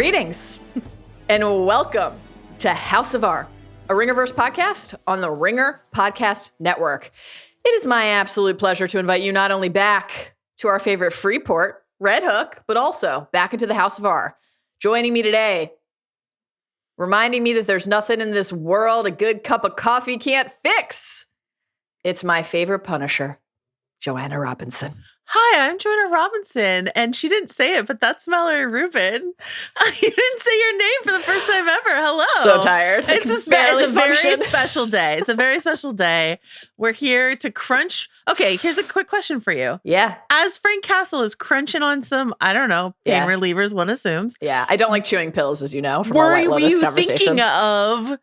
Greetings and welcome to House of R, a Ringerverse podcast on the Ringer Podcast Network. It is my absolute pleasure to invite you not only back to our favorite Freeport, Red Hook, but also back into the House of R. Joining me today, reminding me that there's nothing in this world a good cup of coffee can't fix. It's my favorite Punisher, Joanna Robinson. Hi, I'm Joanna Robinson, and she didn't say it, but that's Mallory Rubin. You didn't say your name for the first time ever. Hello. So tired. It's a very special day. It's a very special day. We're here to crunch. Okay, here's a quick question for you. Yeah. As Frank Castle is crunching on some, I don't know, pain relievers, one assumes. Yeah, I don't like chewing pills, as you know, from our White Lotus conversations. Were you thinking of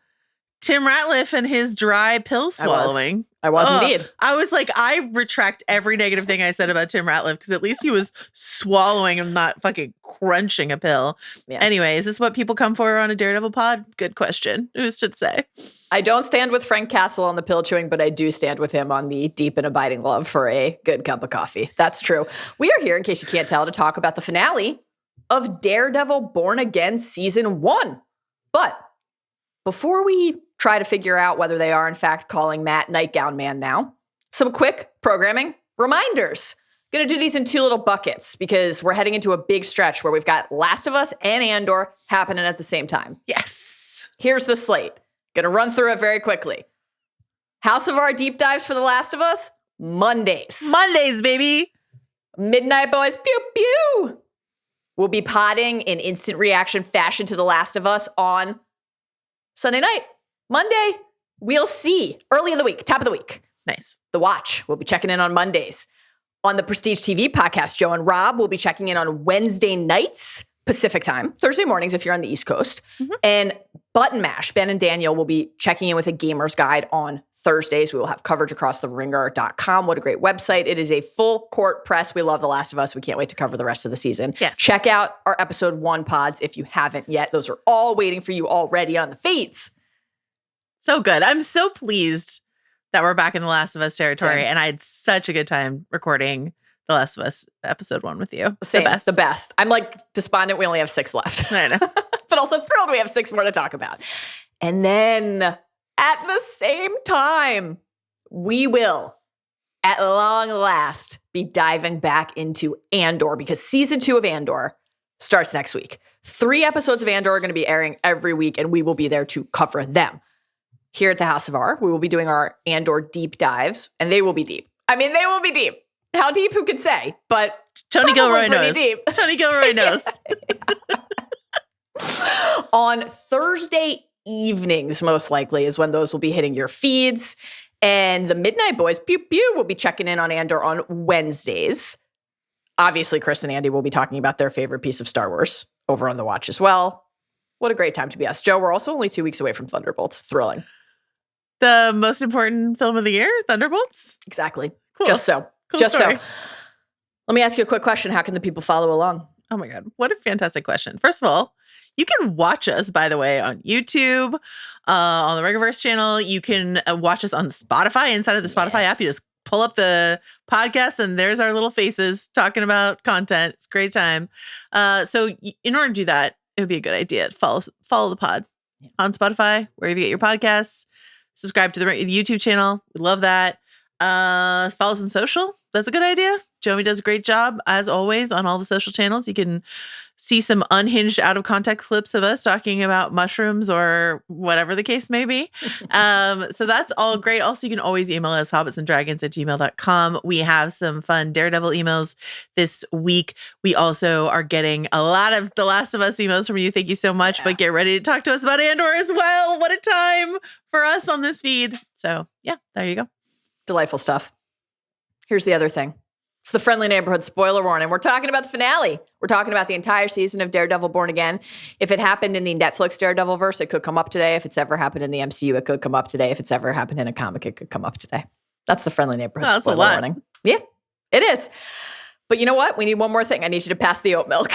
Tim Ratliff and his dry pill swallowing? I was indeed. I was like, I retract every negative thing I said about Tim Ratliff because at least he was swallowing and not fucking crunching a pill. Yeah. Anyway, is this what people come for on a Daredevil pod? Good question. Who's to say? I don't stand with Frank Castle on the pill chewing, but I do stand with him on the deep and abiding love for a good cup of coffee. That's true. We are here, in case you can't tell, to talk about the finale of Daredevil Born Again Season 1. But before we try to figure out whether they are, in fact, calling Matt Nightgown Man now, some quick programming reminders. Going to do these in two little buckets because we're heading into a big stretch where we've got Last of Us and Andor happening at the same time. Yes. Here's the slate. Going to run through it very quickly. House of R deep dives for The Last of Us, Mondays. Mondays, baby. Midnight Boys, pew, pew. We'll be potting in instant reaction fashion to The Last of Us on Sunday night. Monday, we'll see. Early in the week, top of the week. Nice. The Watch, we'll be checking in on Mondays. On the Prestige TV podcast, Joe and Rob will be checking in on Wednesday nights, Pacific time, Thursday mornings if you're on the East Coast. Mm-hmm. And Button Mash, Ben and Daniel will be checking in with a gamer's guide on Thursdays. We will have coverage across the ringer.com. What a great website. It is a full court press. We love The Last of Us. We can't wait to cover the rest of the season. Yes. Check out our episode 1 pods if you haven't yet. Those are all waiting for you already on the feeds. So good. I'm so pleased that we're back in The Last of Us territory. Same. And I had such a good time recording The Last of Us episode 1 with you. Same. The best. I'm like despondent we only have 6 left. I know. But also thrilled we have 6 more to talk about. And then at the same time, we will, at long last, be diving back into Andor because season 2 of Andor starts next week. 3 episodes of Andor are going to be airing every week, and we will be there to cover them. Here at the House of R, we will be doing our Andor deep dives, and they will be deep. I mean, they will be deep. How deep, who could say? But Tony Gilroy knows. Deep. Tony Gilroy knows. On Thursday evenings, most likely, is when those will be hitting your feeds. And the Midnight Boys, pew pew, will be checking in on Andor on Wednesdays. Obviously, Chris and Andy will be talking about their favorite piece of Star Wars over on The Watch as well. What a great time to be us. Joe, we're also only 2 weeks away from Thunderbolts. Thrilling. The most important film of the year, Thunderbolts? Exactly. Cool. Just so. Cool Just story. so. Let me ask you a quick question. How can the people follow along? Oh my God. What a fantastic question. First of all, you can watch us, by the way, on YouTube, on the Ringerverse channel. You can watch us on Spotify. Inside of the Spotify app, you just pull up the podcast and there's our little faces talking about content. It's a great time. So in order to do that, it would be a good idea to follow the pod on Spotify, wherever you get your podcasts. Subscribe to the YouTube channel. We love that. Follow us on social. That's a good idea. Jomi does a great job, as always, on all the social channels. You can see some unhinged, out-of-context clips of us talking about mushrooms or whatever the case may be. So that's all great. Also, you can always email us, hobbitsanddragons@gmail.com. We have some fun Daredevil emails this week. We also are getting a lot of The Last of Us emails from you. Thank you so much. Yeah. But get ready to talk to us about Andor as well. What a time for us on this feed. So, yeah, there you go. Delightful stuff. Here's the other thing. It's the Friendly Neighborhood spoiler warning. We're talking about the finale. We're talking about the entire season of Daredevil Born Again. If it happened in the Netflix Daredevil verse, it could come up today. If it's ever happened in the MCU, it could come up today. If it's ever happened in a comic, it could come up today. That's the Friendly Neighborhood spoiler warning. Yeah, it is. But you know what? We need one more thing. I need you to pass the oat milk.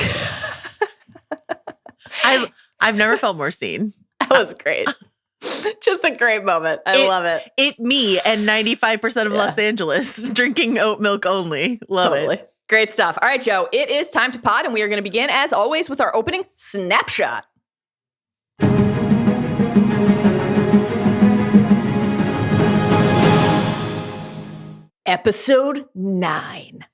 I've never felt more seen. That was great. Just a great moment. I love it. Me and 95% of Los Angeles drinking oat milk only. Love it. Great stuff. All right, Joe, it is time to pod, and we are going to begin, as always, with our opening snapshot. Episode 9.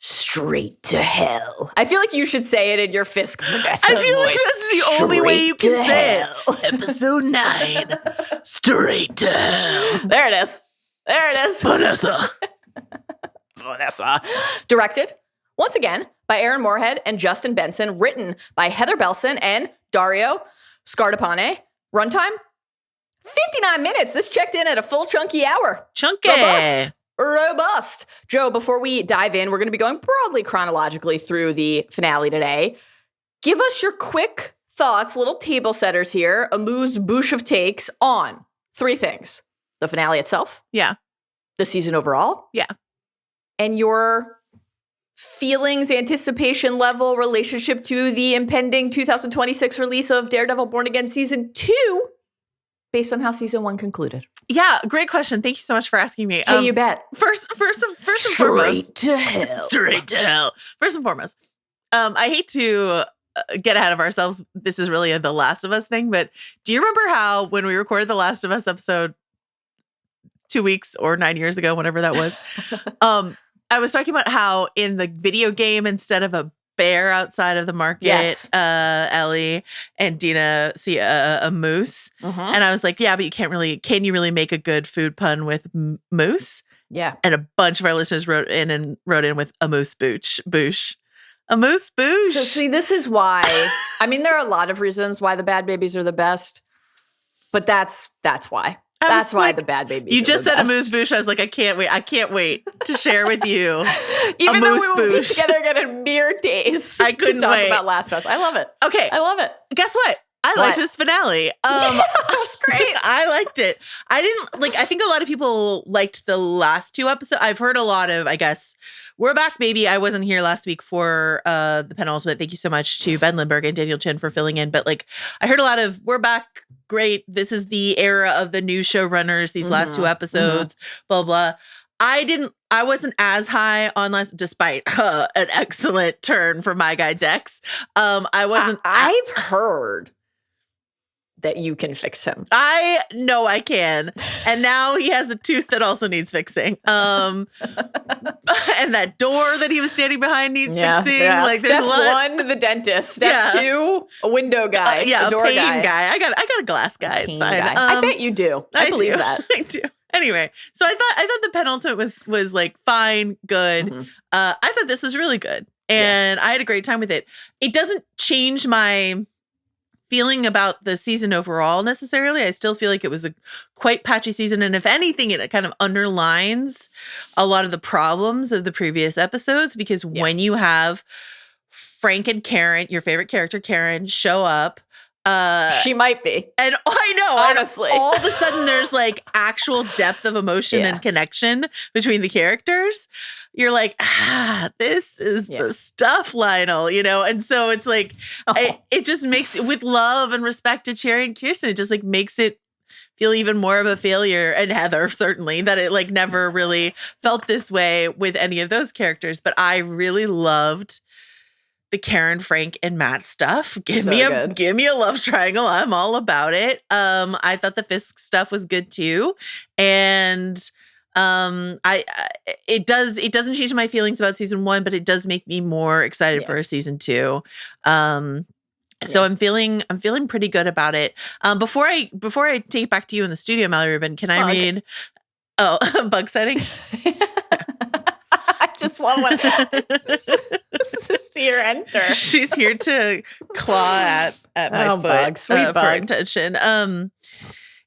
Straight to hell. I feel like you should say it in your Fisk Vanessa I feel like voice. that's the only way you can Straight to say hell. it. Episode 9. Straight to hell. There it is. There it is. Vanessa. Vanessa. Directed, once again, by Aaron Moorhead and Justin Benson. Written by Heather Belson and Dario Scardapane. Runtime, 59 minutes. This checked in at a full chunky hour. Chunky. Robust. Joe, before we dive in, we're going to be going broadly chronologically through the finale today. Give us your quick thoughts, little table setters here, a amuse-bouche of takes on 3 things. The finale itself. Yeah. The season overall. Yeah. And your feelings, anticipation level, relationship to the impending 2026 release of Daredevil Born Again Season 2, based on how Season 1 concluded. Yeah, great question. Thank you so much for asking me. Hey, you bet. First and foremost. Straight to hell. Straight to hell. First and foremost, I hate to get ahead of ourselves. This is really a The Last of Us thing, but do you remember how when we recorded The Last of Us episode 2 weeks or 9 years ago, whatever that was, I was talking about how in the video game, instead of a bear outside of the market, Yes. Ellie and Dina see a moose. And I was like, yeah, but can you really make a good food pun with moose? Yeah. And a bunch of our listeners wrote in with a moose boosh. A moose boosh. So see, this is why, I mean, there are a lot of reasons why the Bad Babies are the best, but that's why. That's why the Bad Babies You are just the said best. a moose boosh. I was like, I can't wait to share with you. Even though we moose will be boosh. together again in mere days I couldn't to talk wait. about Last of Us. I love it. Okay. I love it. Guess what? I What? liked this finale. Yeah, that was great. I liked it. I think a lot of people liked the last 2 episodes. I've heard a lot of, I guess, we're back, baby. I wasn't here last week for the penultimate. Thank you so much to Ben Lindbergh and Daniel Chin for filling in. But I heard a lot of, we're back, great. This is the era of the new showrunners, these last 2 episodes, blah, blah. I wasn't as high on last, despite an excellent turn from my guy Dex. I wasn't. I've heard that you can fix him. I know I can. And now he has a tooth that also needs fixing. And that door that he was standing behind needs fixing. Yeah. There's Step a lot. 1, the dentist. Step 2, a window guy. A door pain guy. I got a glass guy. It's Pain fine. guy. I bet you do. I believe do. that. I do. Anyway, so I thought the penultimate was fine, good. I thought this was really good. And I had a great time with it. It doesn't change my feeling about the season overall necessarily. I still feel like it was a quite patchy season. And if anything, it kind of underlines a lot of the problems of the previous episodes, because when you have Frank and Karen, your favorite character, Karen, show up, she might be. and I know, Honestly. and all of a sudden there's actual depth of emotion and connection between the characters. You're like, this is the stuff, Lionel, And so it's it just makes, with love and respect to Cherry and Kirsten, it just makes it feel even more of a failure, and Heather certainly, that it never really felt this way with any of those characters. But I really loved the Karen, Frank, and Matt stuff. Give me a love triangle. I'm all about it. I thought the Fisk stuff was good too, and it doesn't change my feelings about season 1, but it does make me more excited for season 2. So I'm feeling pretty good about it. Before I take it back to you in the studio, Mallory Rubin, can I read? Oh, bug setting. I just love when to see her enter. She's here to claw at my foot. Bug, sweet for bug. attention.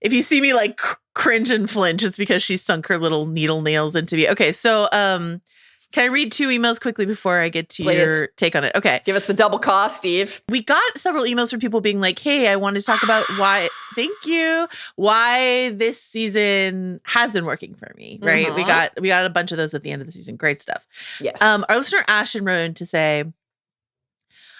If you see me cringe and flinch, it's because she sunk her little needle nails into me. Okay, so can I read 2 emails quickly before I get to your take on it? Okay. Give us the double cost, Steve. We got several emails from people being like, hey, I want to talk about why this season has been working for me, right? We got a bunch of those at the end of the season. Great stuff. Yes. Our listener Ashton wrote in to say,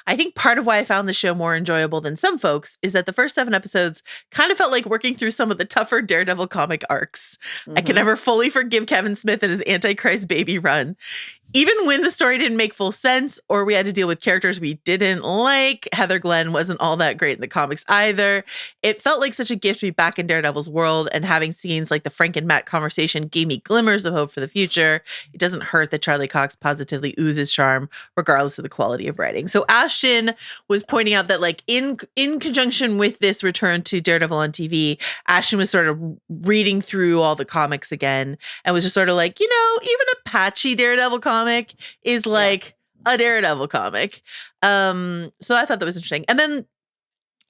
I think part of why I found the show more enjoyable than some folks is that the first 7 episodes kind of felt like working through some of the tougher Daredevil comic arcs. I can never fully forgive Kevin Smith and his Antichrist baby run. Even when the story didn't make full sense or we had to deal with characters we didn't like, Heather Glenn wasn't all that great in the comics either. It felt like such a gift to be back in Daredevil's world, and having scenes like the Frank and Matt conversation gave me glimmers of hope for the future. It doesn't hurt that Charlie Cox positively oozes charm regardless of the quality of writing. So Ashton was pointing out that like in conjunction with this return to Daredevil on TV, Ashton was sort of reading through all the comics again and was just sort of like, even a patchy Daredevil comic is like a Daredevil comic. So I thought that was interesting. And then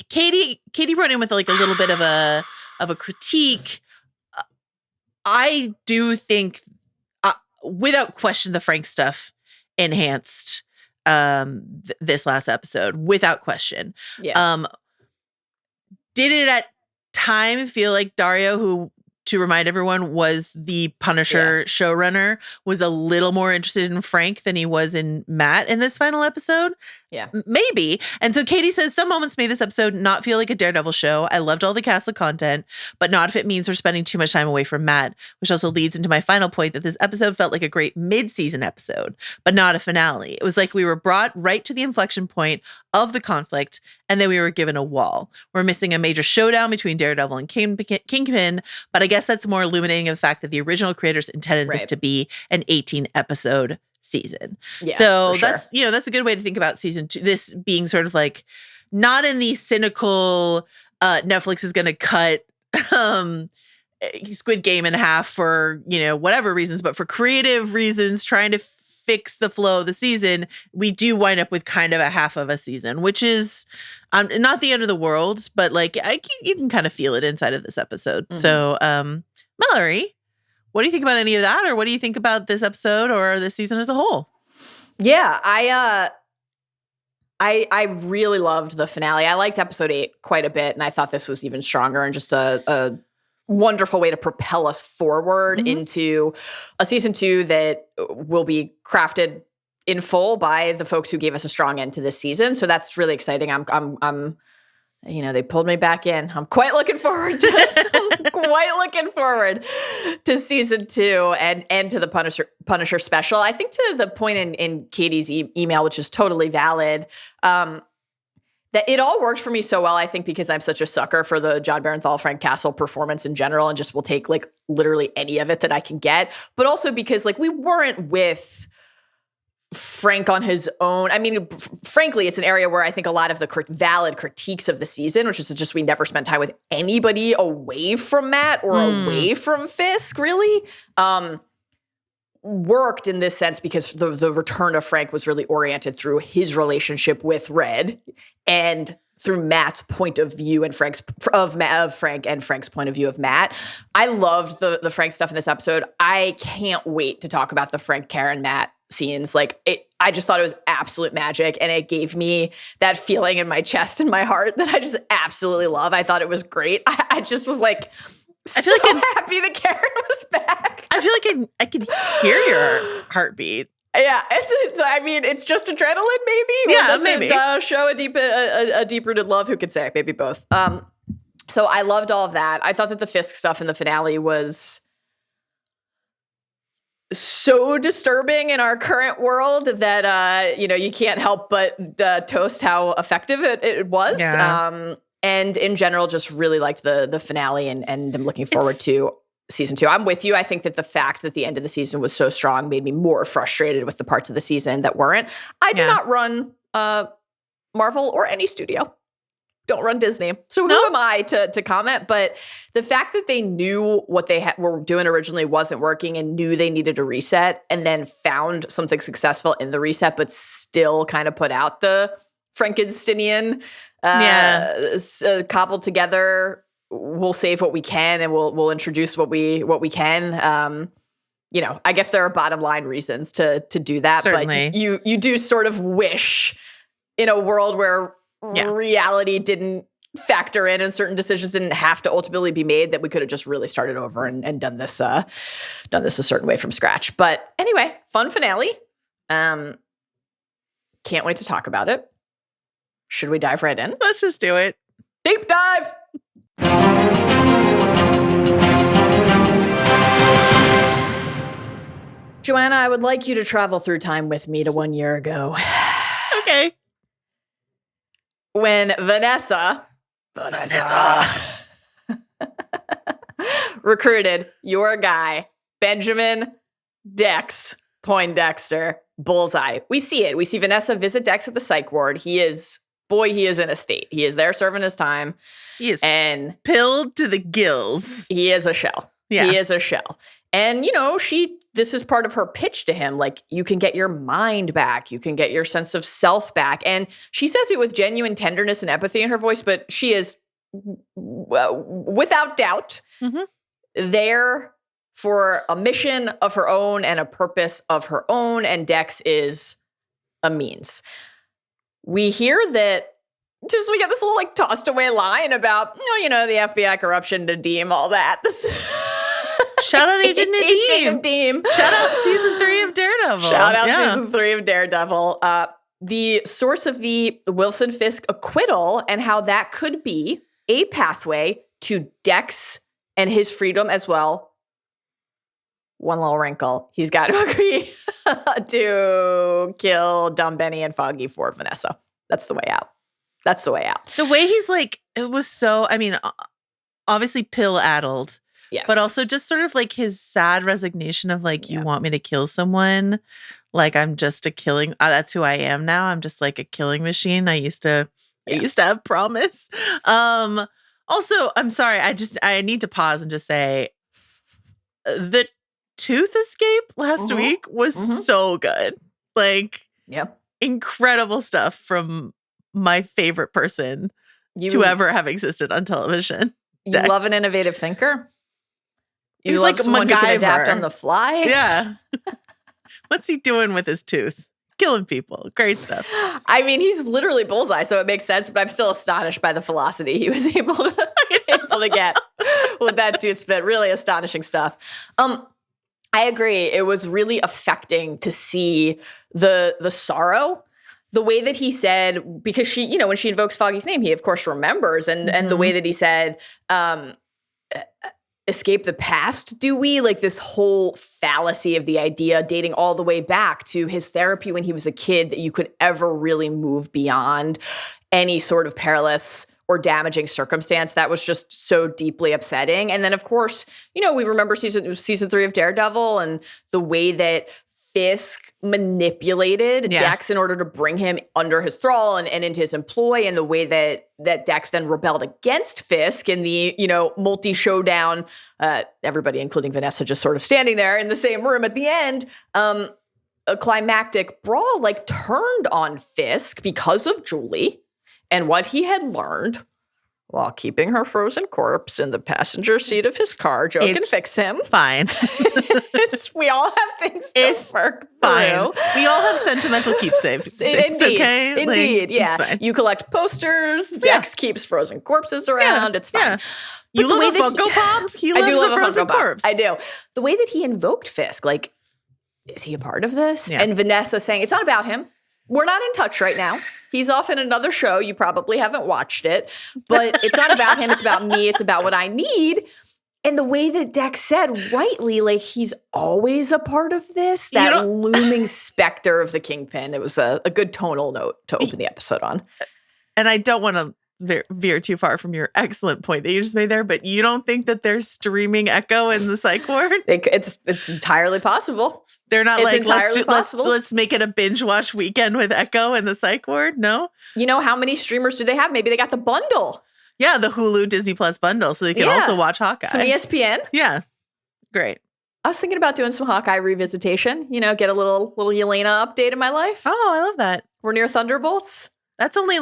Katie wrote in with like a little bit of a critique. I do think without question the Frank stuff enhanced this last episode, without question. Did it at time feel like Dario, who, to remind everyone, was the Punisher showrunner, was a little more interested in Frank than he was in Matt in this final episode? Yeah. Maybe. And so Katie says, some moments made this episode not feel like a Daredevil show. I loved all the cast of content, but not if it means we're spending too much time away from Matt, which also leads into my final point that this episode felt like a great mid-season episode, but not a finale. It was like we were brought right to the inflection point of the conflict, and then we were given a wall. We're missing a major showdown between Daredevil and Kingpin, but I guess that's more illuminating of the fact that the original creators intended this to be an 18-episode season. So that's that's a good way to think about season 2. This being sort of like not in the cynical Netflix is going to cut Squid Game in half for whatever reasons, but for creative reasons, trying to fix the flow of the season, we do wind up with kind of a half of a season, which is not the end of the world, but like you can kind of feel it inside of this episode. Mm-hmm. So Mallory, what do you think about any of that? Or what do you think about this episode or this season as a whole? Yeah, I really loved the finale. I liked episode 8 quite a bit, and I thought this was even stronger and just a wonderful way to propel us forward into a season 2 that will be crafted in full by the folks who gave us a strong end to this season. So that's really exciting. I'm they pulled me back in. I'm quite looking forward to season 2 and to the Punisher special. I think to the point in Katie's email, which is totally valid, that it all worked for me so well, I think, because I'm such a sucker for the John Barenthal, Frank Castle performance in general, and just will take like literally any of it that I can get. But also because like we weren't with Frank on his own. I mean, frankly, it's an area where I think a lot of the valid critiques of the season, which is just we never spent time with anybody away from Matt or away from Fisk, really, worked in this sense because the return of Frank was really oriented through his relationship with Red and through Matt's point of view and Frank and Frank's point of view of Matt. I loved the Frank stuff in this episode. I can't wait to talk about the Frank, Karen, Matt scenes. I just thought it was absolute magic, and it gave me that feeling in my chest and my heart that I just absolutely love. I thought it was great. I just was like, I feel happy that Karen was back. I feel like I could hear your heartbeat. Yeah, it's just adrenaline, maybe. Yeah, maybe. Show a deep-rooted love. Who could say? Maybe both. So I loved all of that. I thought that the Fisk stuff in the finale was so disturbing in our current world that you can't help but toast how effective it was. Yeah. And in general, just really liked the finale, and I'm looking forward to season 2. I'm with you. I think that the fact that the end of the season was so strong made me more frustrated with the parts of the season that weren't. I do not run Marvel or any studio. Don't run Disney. So who am I to comment? But the fact that they knew what they were doing originally wasn't working and knew they needed a reset, and then found something successful in the reset, but still kind of put out the Frankensteinian cobbled together, we'll save what we can and we'll introduce what we can. I guess there are bottom line reasons to do that. Certainly. But you do sort of wish in a world where reality didn't factor in and certain decisions didn't have to ultimately be made, that we could have just really started over and done this a certain way from scratch. But anyway, fun finale. Can't wait to talk about it. Should we dive right in? Let's just do it. Deep dive. Joanna, I would like you to travel through time with me to 1 year ago. Okay. When Vanessa recruited your guy, Benjamin Dex Poindexter, Bullseye. We see it. We see Vanessa visit Dex at the psych ward. He is in a state. He is there serving his time. He is and pilled to the gills. He is a shell. Yeah. He is a shell. And, this is part of her pitch to him. Like, you can get your mind back. You can get your sense of self back. And she says it with genuine tenderness and empathy in her voice, but she is, without doubt, there for a mission of her own and a purpose of her own. And Dex is a means. We hear that we get this little tossed away line about, the FBI corruption, Nadeem, all that. Shout out Agent Nadeem. Shout out season 3 of Daredevil. Season 3 of Daredevil. The source of the Wilson Fisk acquittal and how that could be a pathway to Dex and his freedom as well. One little wrinkle. He's got to agree to kill Dumb Benny and Foggy for Vanessa. That's the way out. That's the way out. The way he's it was so, obviously pill-addled. Yes. But also just sort of his sad resignation of you want me to kill someone. I'm just a killing. That's who I am now. I'm just a killing machine. I used to have promise. Also, I'm sorry. I need to pause and just say the tooth escape last week was so good. Incredible stuff from my favorite person to ever have existed on television. You Dex. love an innovative thinker? You He's love someone who can adapt MacGyver. on the fly? Yeah. What's he doing with his tooth? Killing people. Great stuff. He's literally Bullseye, so it makes sense, but I'm still astonished by the velocity he was able to get with that tooth spit. Really astonishing stuff. I agree. It was really affecting to see the sorrow. The way that he said, because she, when she invokes Foggy's name, he of course remembers, and the way that he said, escape the past, do we? This whole fallacy of the idea dating all the way back to his therapy when he was a kid, that you could ever really move beyond any sort of perilous or damaging circumstance. That was just so deeply upsetting. And then of course, we remember season 3 of Daredevil and the way that Fisk manipulated Dex in order to bring him under his thrall and into his employ, and the way that Dex then rebelled against Fisk in the, multi-showdown, everybody, including Vanessa, just sort of standing there in the same room at the end, a climactic brawl, turned on Fisk because of Julie and what he had learned while keeping her frozen corpse in the passenger seat of his car. Joe can fix him. Fine. We all have things to work fine. through. We all have sentimental keepsakes. Indeed. Okay? Indeed. Yeah. You collect posters. Dex keeps frozen corpses around. It's fine. Yeah. You love a Funko Pop? He loves a frozen corpse. I do. The way that he invoked Fisk, is he a part of this? Yeah. And Vanessa saying, it's not about him. We're not in touch right now. He's off in another show. You probably haven't watched it. But it's not about him. It's about me. It's about what I need. And the way that Dex said, rightly, he's always a part of this, that looming specter of the Kingpin. It was a good tonal note to open the episode on. And I don't want to veer too far from your excellent point that you just made there, but you don't think that there's streaming Echo in the psych ward? It's entirely possible. They're not It's let's make it a binge watch weekend with Echo in the psych ward? No? How many streamers do they have? Maybe they got the bundle. Yeah, the Hulu Disney Plus bundle, so they can also watch Hawkeye. Some ESPN. Yeah. Great. I was thinking about doing some Hawkeye revisitation, get a little Yelena update in my life. Oh, I love that. We're near Thunderbolts. That's only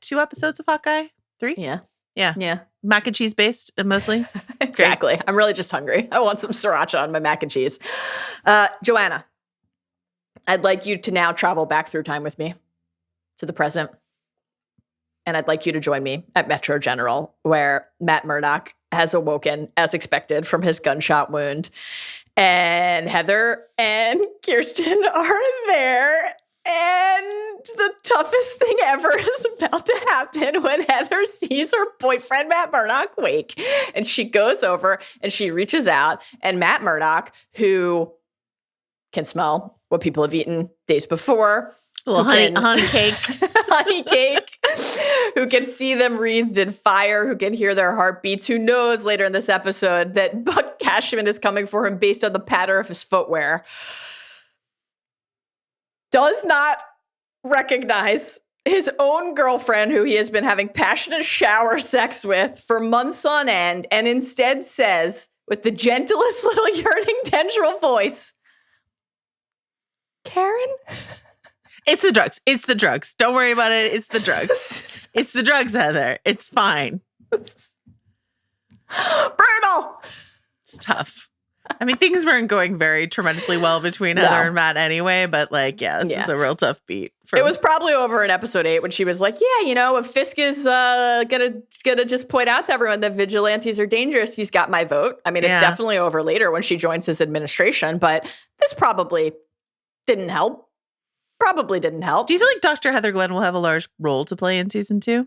2 episodes of Hawkeye? 3? Yeah. Yeah. Mac and cheese based mostly. Exactly. Great. I'm really just hungry. I want some sriracha on my mac and cheese. Joanna, I'd like you to now travel back through time with me to the present. And I'd like you to join me at Metro General, where Matt Murdock has awoken, as expected, from his gunshot wound. And Heather and Kirsten are there. And the toughest thing ever is about to happen when Heather sees her boyfriend, Matt Murdock, wake. And she goes over and she reaches out. And Matt Murdock, who can smell what people have eaten days before. A little honey cake. Honey cake. Who can see them wreathed in fire, who can hear their heartbeats, who knows later in this episode that Buck Cashman is coming for him based on the patter of his footwear. Does not recognize his own girlfriend, who he has been having passionate shower sex with for months on end, and instead says, with the gentlest little yearning tendril voice, Karen? It's the drugs. It's the drugs. Don't worry about it. It's the drugs. It's the drugs, Heather. It's fine. Brutal. It's tough. I mean, things weren't going very tremendously well between Heather and Matt anyway, but like, this is a real tough beat. It was probably over in episode 8 when she was like, if Fisk is gonna just point out to everyone that vigilantes are dangerous, he's got my vote. I mean, it's definitely over later when she joins his administration, but this probably didn't help. Probably didn't help. Do you feel like Dr. Heather Glenn will have a large role to play in season 2?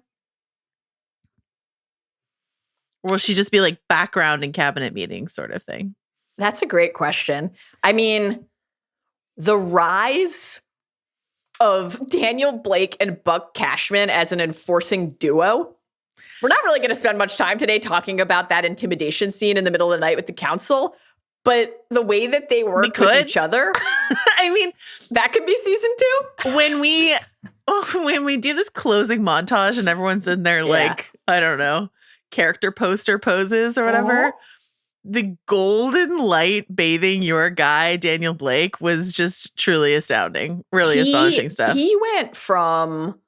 Or will she just be like background in cabinet meetings sort of thing? That's a great question. I mean, the rise of Daniel Blake and Buck Cashman as an enforcing duo. We're not really going to spend much time today talking about that intimidation scene in the middle of the night with the council, but the way that they work with each other, I mean, that could be season 2. When we do this closing montage and everyone's in their like, I don't know, character poster poses or whatever. The golden light bathing your guy, Daniel Blake, was just truly astounding. Really astonishing stuff. He went from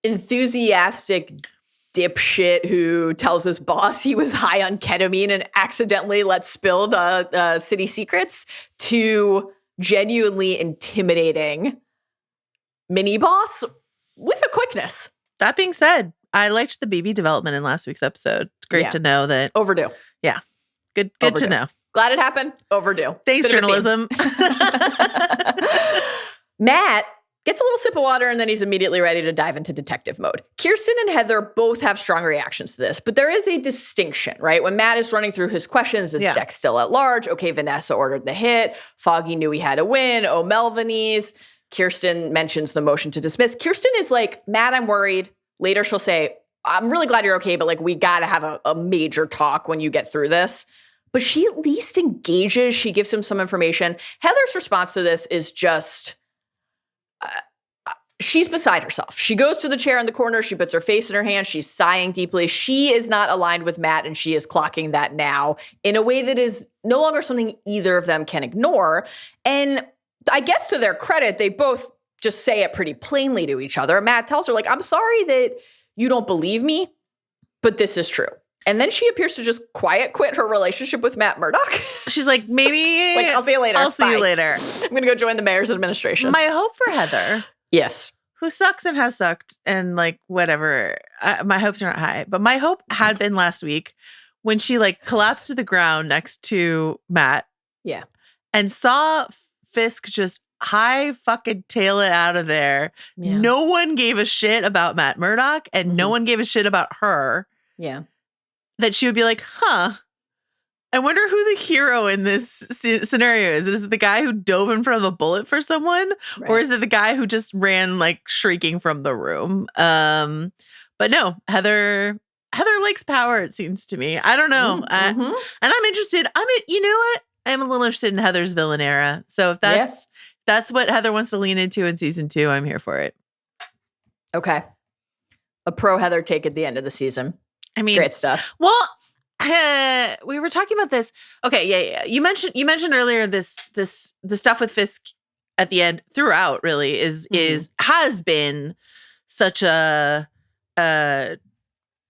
enthusiastic dipshit who tells his boss he was high on ketamine and accidentally let spill the city secrets to genuinely intimidating mini boss with a quickness. That being said, I liked the baby development in last week's episode. It's great to know that. Overdue. Yeah. Good to know. Glad it happened. Overdue. Thanks, journalism. Matt gets a little sip of water and then he's immediately ready to dive into detective mode. Kirsten and Heather both have strong reactions to this, but there is a distinction, right? When Matt is running through his questions, is Dex still at large? Okay, Vanessa ordered the hit. Foggy knew he had to win. Oh, Melvinese. Kirsten mentions the motion to dismiss. Kirsten is like, Matt, I'm worried. Later she'll say, I'm really glad you're okay, but like we got to have a major talk when you get through this. But she at least engages. She gives him some information. Heather's response to this is just, she's beside herself. She goes to the chair in the corner. She puts her face in her hand. She's sighing deeply. She is not aligned with Matt, and she is clocking that now in a way that is no longer something either of them can ignore. And I guess to their credit, they both just say it pretty plainly to each other. Matt tells her, like, I'm sorry that you don't believe me, but this is true. And then she appears to just quiet quit her relationship with Matt Murdock. She's like, maybe. She's like, I'll see you later. I'll see you later. I'm going to go join the mayor's administration. My hope for Heather. Yes. Who sucks and has sucked and like whatever. My hopes are not high. But my hope had been last week when she like collapsed to the ground next to Matt. Yeah. And saw Fisk just high fucking tail it out of there. Yeah. No one gave a shit about Matt Murdock and no one gave a shit about her. Yeah. That she would be like, I wonder who the hero in this scenario is. Is it the guy who dove in front of a bullet for someone? Right. Or is it the guy who just ran like shrieking from the room? But no, Heather likes power, it seems to me. I don't know. And I'm interested. You know what? I'm a little interested in Heather's villain era. So if that's what Heather wants to lean into in season 2, I'm here for it. Okay. A pro Heather take at the end of the season. I mean, great stuff. Well, we were talking about this. Okay, yeah. You mentioned earlier the stuff with Fisk at the end throughout really has been such a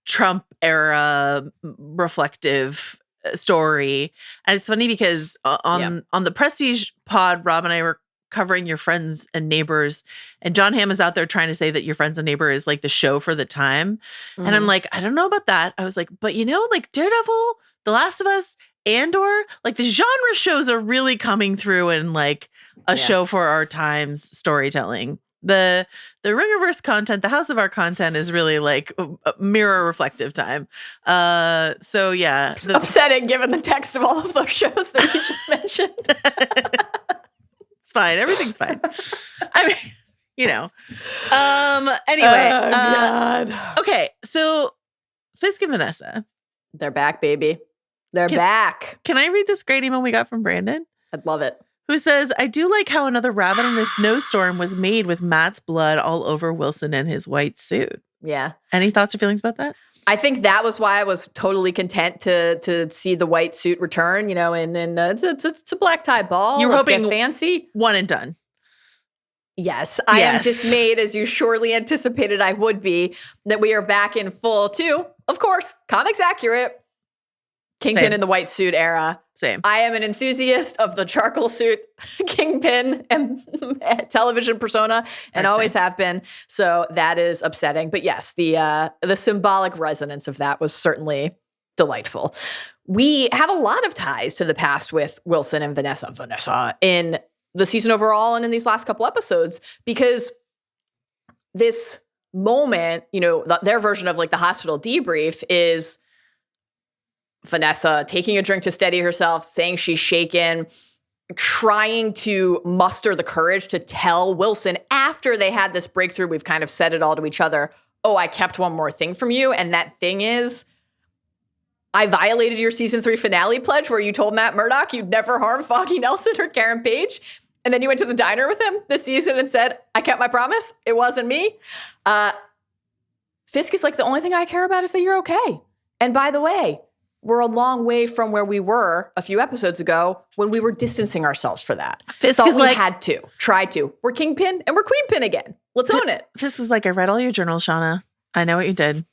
Trump era reflective story. And it's funny because on the Prestige pod, Rob and I were covering Your Friends and Neighbors, and John Hamm is out there trying to say that Your Friends and Neighbor is like the show for the time. And I'm like, I don't know about that. I was like, but you know, like Daredevil, The Last of Us, Andor, like the genre shows are really coming through in like a show for our times storytelling. The Ringerverse content, the House of Art content is really like a mirror reflective time. So yeah. Upsetting given the text of all of those shows that we just mentioned. It's fine. Everything's fine. I mean, you know. Anyway. God. Okay. So Fisk and Vanessa. They're back, baby. They're back. Can I read this great email we got from Brandon? I'd love it. Who says, I do like how another rabbit in a snowstorm was made with Matt's blood all over Wilson and his white suit. Yeah. Any thoughts or feelings about that? I think that was why I was totally content to see the white suit return, you know, and it's a black tie ball. You were Let's hoping get fancy. One and done. Yes, I am dismayed, as you surely anticipated I would be, that we are back in full too. Of course, comics accurate. Kingpin Same. in the white suit era. Same. I am an enthusiast of the charcoal suit Kingpin and television persona, and always have been. So that is upsetting. But yes, the symbolic resonance of that was certainly delightful. We have a lot of ties to the past with Wilson and Vanessa in the season overall and in these last couple episodes, because this moment, you know, their version of like the hospital debrief is Vanessa taking a drink to steady herself, saying she's shaken, trying to muster the courage to tell Wilson after they had this breakthrough. We've kind of said it all to each other. Oh, I kept one more thing from you. And that thing is, I violated your season 3 finale pledge where you told Matt Murdock you'd never harm Foggy Nelson or Karen Paige. And then you went to the diner with him this season and said, I kept my promise. It wasn't me. Fisk is like, the only thing I care about is that you're okay. And by the way, we're a long way from where we were a few episodes ago when we were distancing ourselves for that. Fisk Thought is we like, had to, tried to. We're Kingpin and we're Queenpin again. Let's own it. Fisk is like, I read all your journals, Shauna. I know what you did.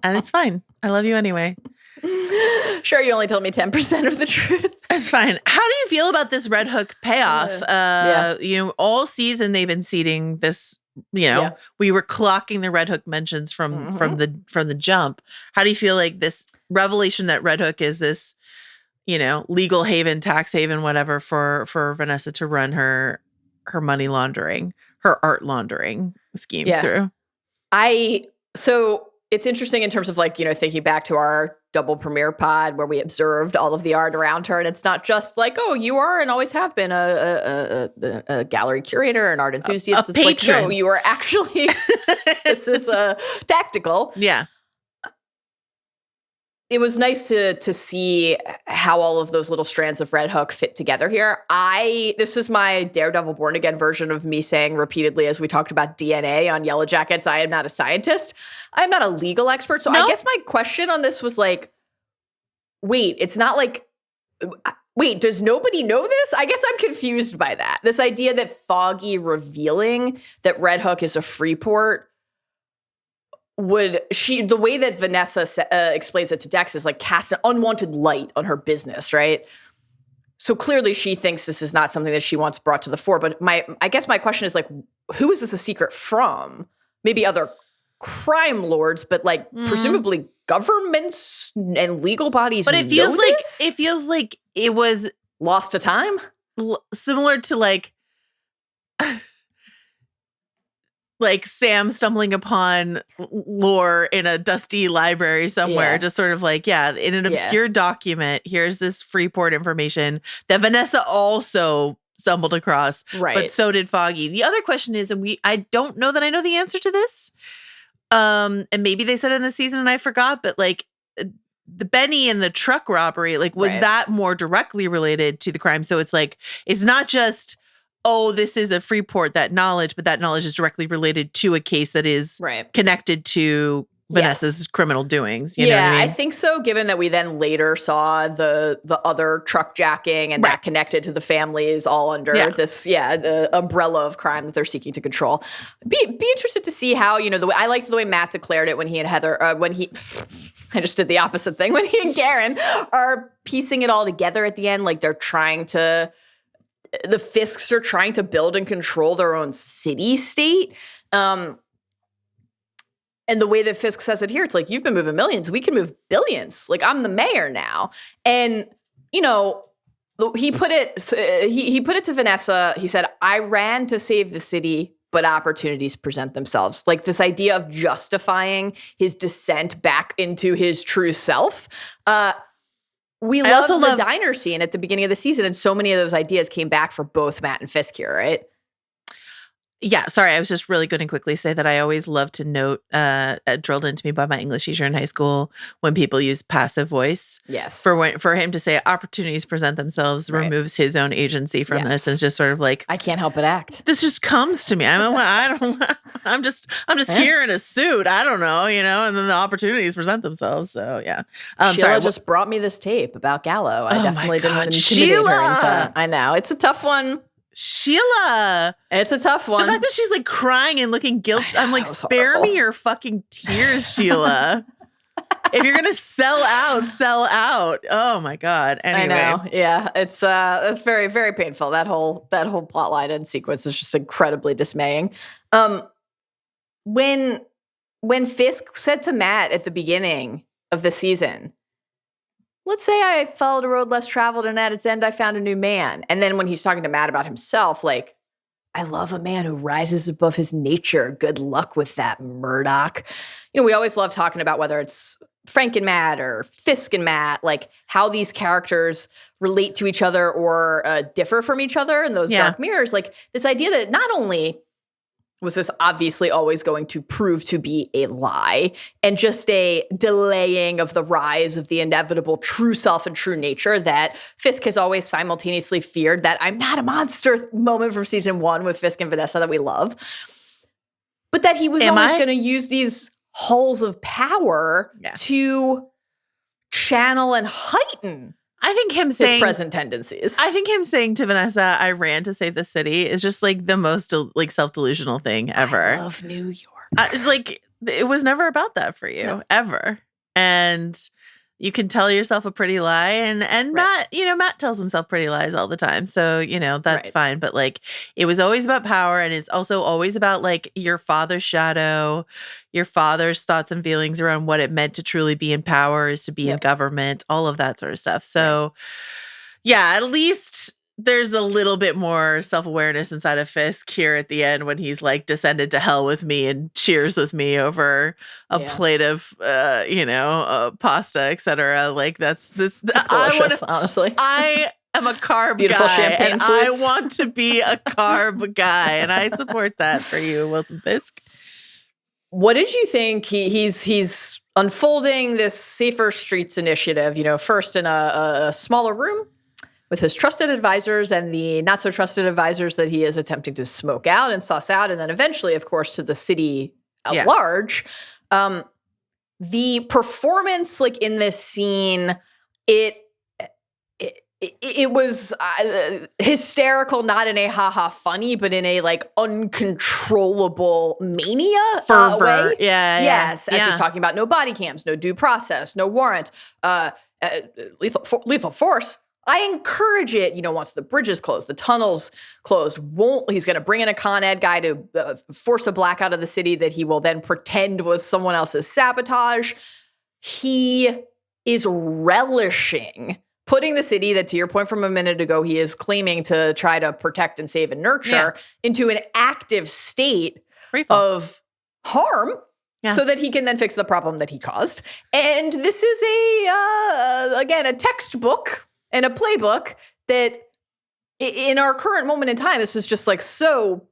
And it's fine. I love you anyway. Sure, you only told me 10% of the truth. It's fine. How do you feel about this Red Hook payoff? You know, all season they've been seeding this. You know, we were clocking the Red Hook mentions from the jump. How do you feel like this revelation that Red Hook is this, you know, legal haven, tax haven, whatever for Vanessa to run her money laundering, her art laundering schemes through? So it's interesting in terms of like, you know, thinking back to our double premiere pod where we observed all of the art around her. And it's not just like, oh, you are and always have been a gallery curator, an art enthusiast. A it's patron. like, no, you are actually, this is tactical. Yeah. It was nice to see how all of those little strands of Red Hook fit together here. This is my Daredevil Born Again version of me saying repeatedly, as we talked about DNA on Yellow Jackets, I am not a scientist. I am not a legal expert. So I guess my question on this was like, wait, does nobody know this? I guess I'm confused by that. This idea that Foggy revealing that Red Hook is a free port, the way that Vanessa explains it to Dex is like cast an unwanted light on her business, right? So clearly she thinks this is not something that she wants brought to the fore. But I guess my question is like, who is this a secret from? Maybe other crime lords, but like presumably governments and legal bodies. But it feels like it was lost to time, similar to like Sam stumbling upon lore in a dusty library somewhere, just sort of like, in an obscure document, here's this Freeport information that Vanessa also stumbled across, but so did Foggy. The other question is, and I don't know that I know the answer to this, and maybe they said it in the season and I forgot, but like the Benny and the truck robbery, like was that more directly related to the crime? So it's like, it's not just, oh, this is a Freeport, that knowledge, but that knowledge is directly related to a case that is connected to Vanessa's criminal doings. You know what I mean? I think so, given that we then later saw the other truck jacking and that connected to the families all under this, the umbrella of crime that they're seeking to control. Be interested to see how, you know, I liked the way Matt declared it when he and Heather, I just did the opposite thing, when he and Garen are piecing it all together at the end, like they're trying to, the Fisks are trying to build and control their own city-state. And the way that Fisk says it here, it's like, you've been moving millions. We can move billions. Like, I'm the mayor now. And, you know, he put it, he put it to Vanessa. He said, I ran to save the city, but opportunities present themselves. Like this idea of justifying his descent back into his true self. We I loved also the love- diner scene at the beginning of the season, and so many of those ideas came back for both Matt and Fisk here, right? Yeah, sorry. I was just really going to quickly say that I always love to note, drilled into me by my English teacher in high school, when people use passive voice. Yes. For him to say opportunities present themselves, Right. removes his own agency from this. And it's just sort of like, I can't help but act. this just comes to me. I'm just here in a suit. I don't know, and then the opportunities present themselves. So yeah. Sheila just brought me this tape about Gallo. I definitely didn't want to intimidate her into. I know it's a tough one. Sheila, it's a tough one. The fact that she's like crying and looking guilty, I'm like, spare me your fucking tears, Sheila. If you're gonna sell out, sell out. Oh my god. Anyway, I know. Yeah, it's very, very painful. That whole plot line and sequence is just incredibly dismaying. When Fisk said to Matt at the beginning of the season, let's say I followed a road less traveled and at its end I found a new man. And then when he's talking to Matt about himself, like, I love a man who rises above his nature. Good luck with that, Murdoch. We always love talking about whether it's Frank and Matt or Fisk and Matt, like how these characters relate to each other or differ from each other in those dark mirrors. Like this idea that not only was this obviously always going to prove to be a lie and just a delaying of the rise of the inevitable true self and true nature that Fisk has always simultaneously feared, that I'm not a monster moment from season 1 with Fisk and Vanessa that we love, but that he was always going to use these halls of power to channel and heighten I think his present tendencies. I think him saying to Vanessa, I ran to save the city is just like the most like self-delusional thing ever. I love New York. It's like, it was never about that for you, ever. And you can tell yourself a pretty lie. And Matt, Matt tells himself pretty lies all the time. So, that's fine. But like, it was always about power. And it's also always about like your father's shadow, your father's thoughts and feelings around what it meant to truly be in power, is to be in government, all of that sort of stuff. So yeah, at least there's a little bit more self-awareness inside of Fisk here at the end when he's like descended to hell with me and cheers with me over a plate of, pasta, etc. Like that's delicious, honestly. I am a carb Beautiful guy, champagne and flutes. I want to be a carb guy, and I support that for you, Wilson Fisk. What did you think? He's unfolding this Safer Streets initiative, first in a smaller room with his trusted advisors and the not so trusted advisors that he is attempting to smoke out and suss out. And then eventually, of course, to the city at large. The performance like in this scene, it was hysterical, not in a ha-ha funny, but in a like uncontrollable mania fervor. way. Yes, as yeah. he's talking about no body cams, no due process, no warrant, lethal force. I encourage it, once the bridges close, the tunnels close, he's going to bring in a Con Ed guy to force a blackout of the city that he will then pretend was someone else's sabotage. He is relishing putting the city that, to your point from a minute ago, he is claiming to try to protect and save and nurture into an active state of harm. Yeah. So that he can then fix the problem that he caused. And this is again, a textbook and a playbook that in our current moment in time, this is just like so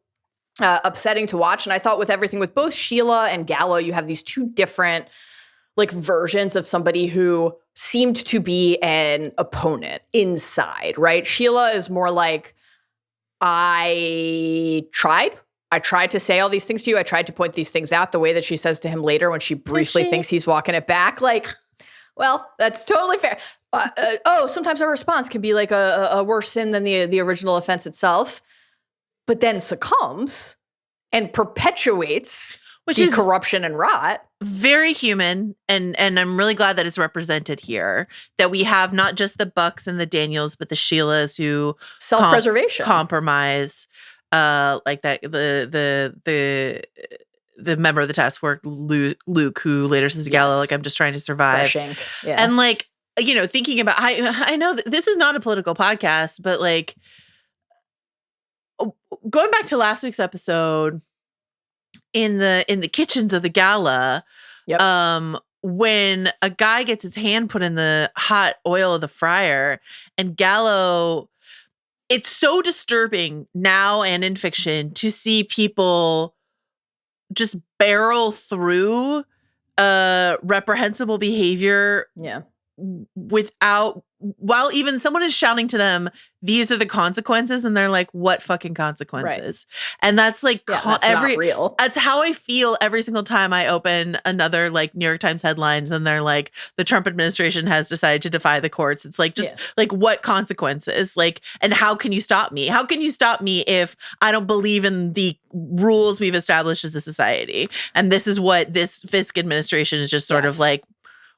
upsetting to watch. And I thought with everything with both Sheila and Gallo, you have these two different like versions of somebody who seemed to be an opponent inside, right? Sheila is more like, I tried to say all these things to you. I tried to point these things out, the way that she says to him later when she briefly thinks he's walking it back. Like, well, that's totally fair. Sometimes our response can be like a worse sin than the original offense itself, but then succumbs and perpetuates which is corruption and rot. Very human, and I'm really glad that it's represented here, that we have not just the Bucks and the Daniels, but the Sheilas who self-preservation compromise, like that the member of the task force, Luke, who later says to Gallo, like, I'm just trying to survive. And like, thinking about, I know that this is not a political podcast, but like going back to last week's episode, in the kitchens of the gala, when a guy gets his hand put in the hot oil of the fryer and Gallo, it's so disturbing now and in fiction to see people just barrel through reprehensible behavior while even someone is shouting to them, these are the consequences, and they're like, what fucking consequences? Right. And that's like that's not real. That's how I feel every single time I open another like New York Times headlines and they're like, the Trump administration has decided to defy the courts. It's like, just like, what consequences? Like, and how can you stop me? How can you stop me if I don't believe in the rules we've established as a society? And this is what this Fisk administration is just sort of like,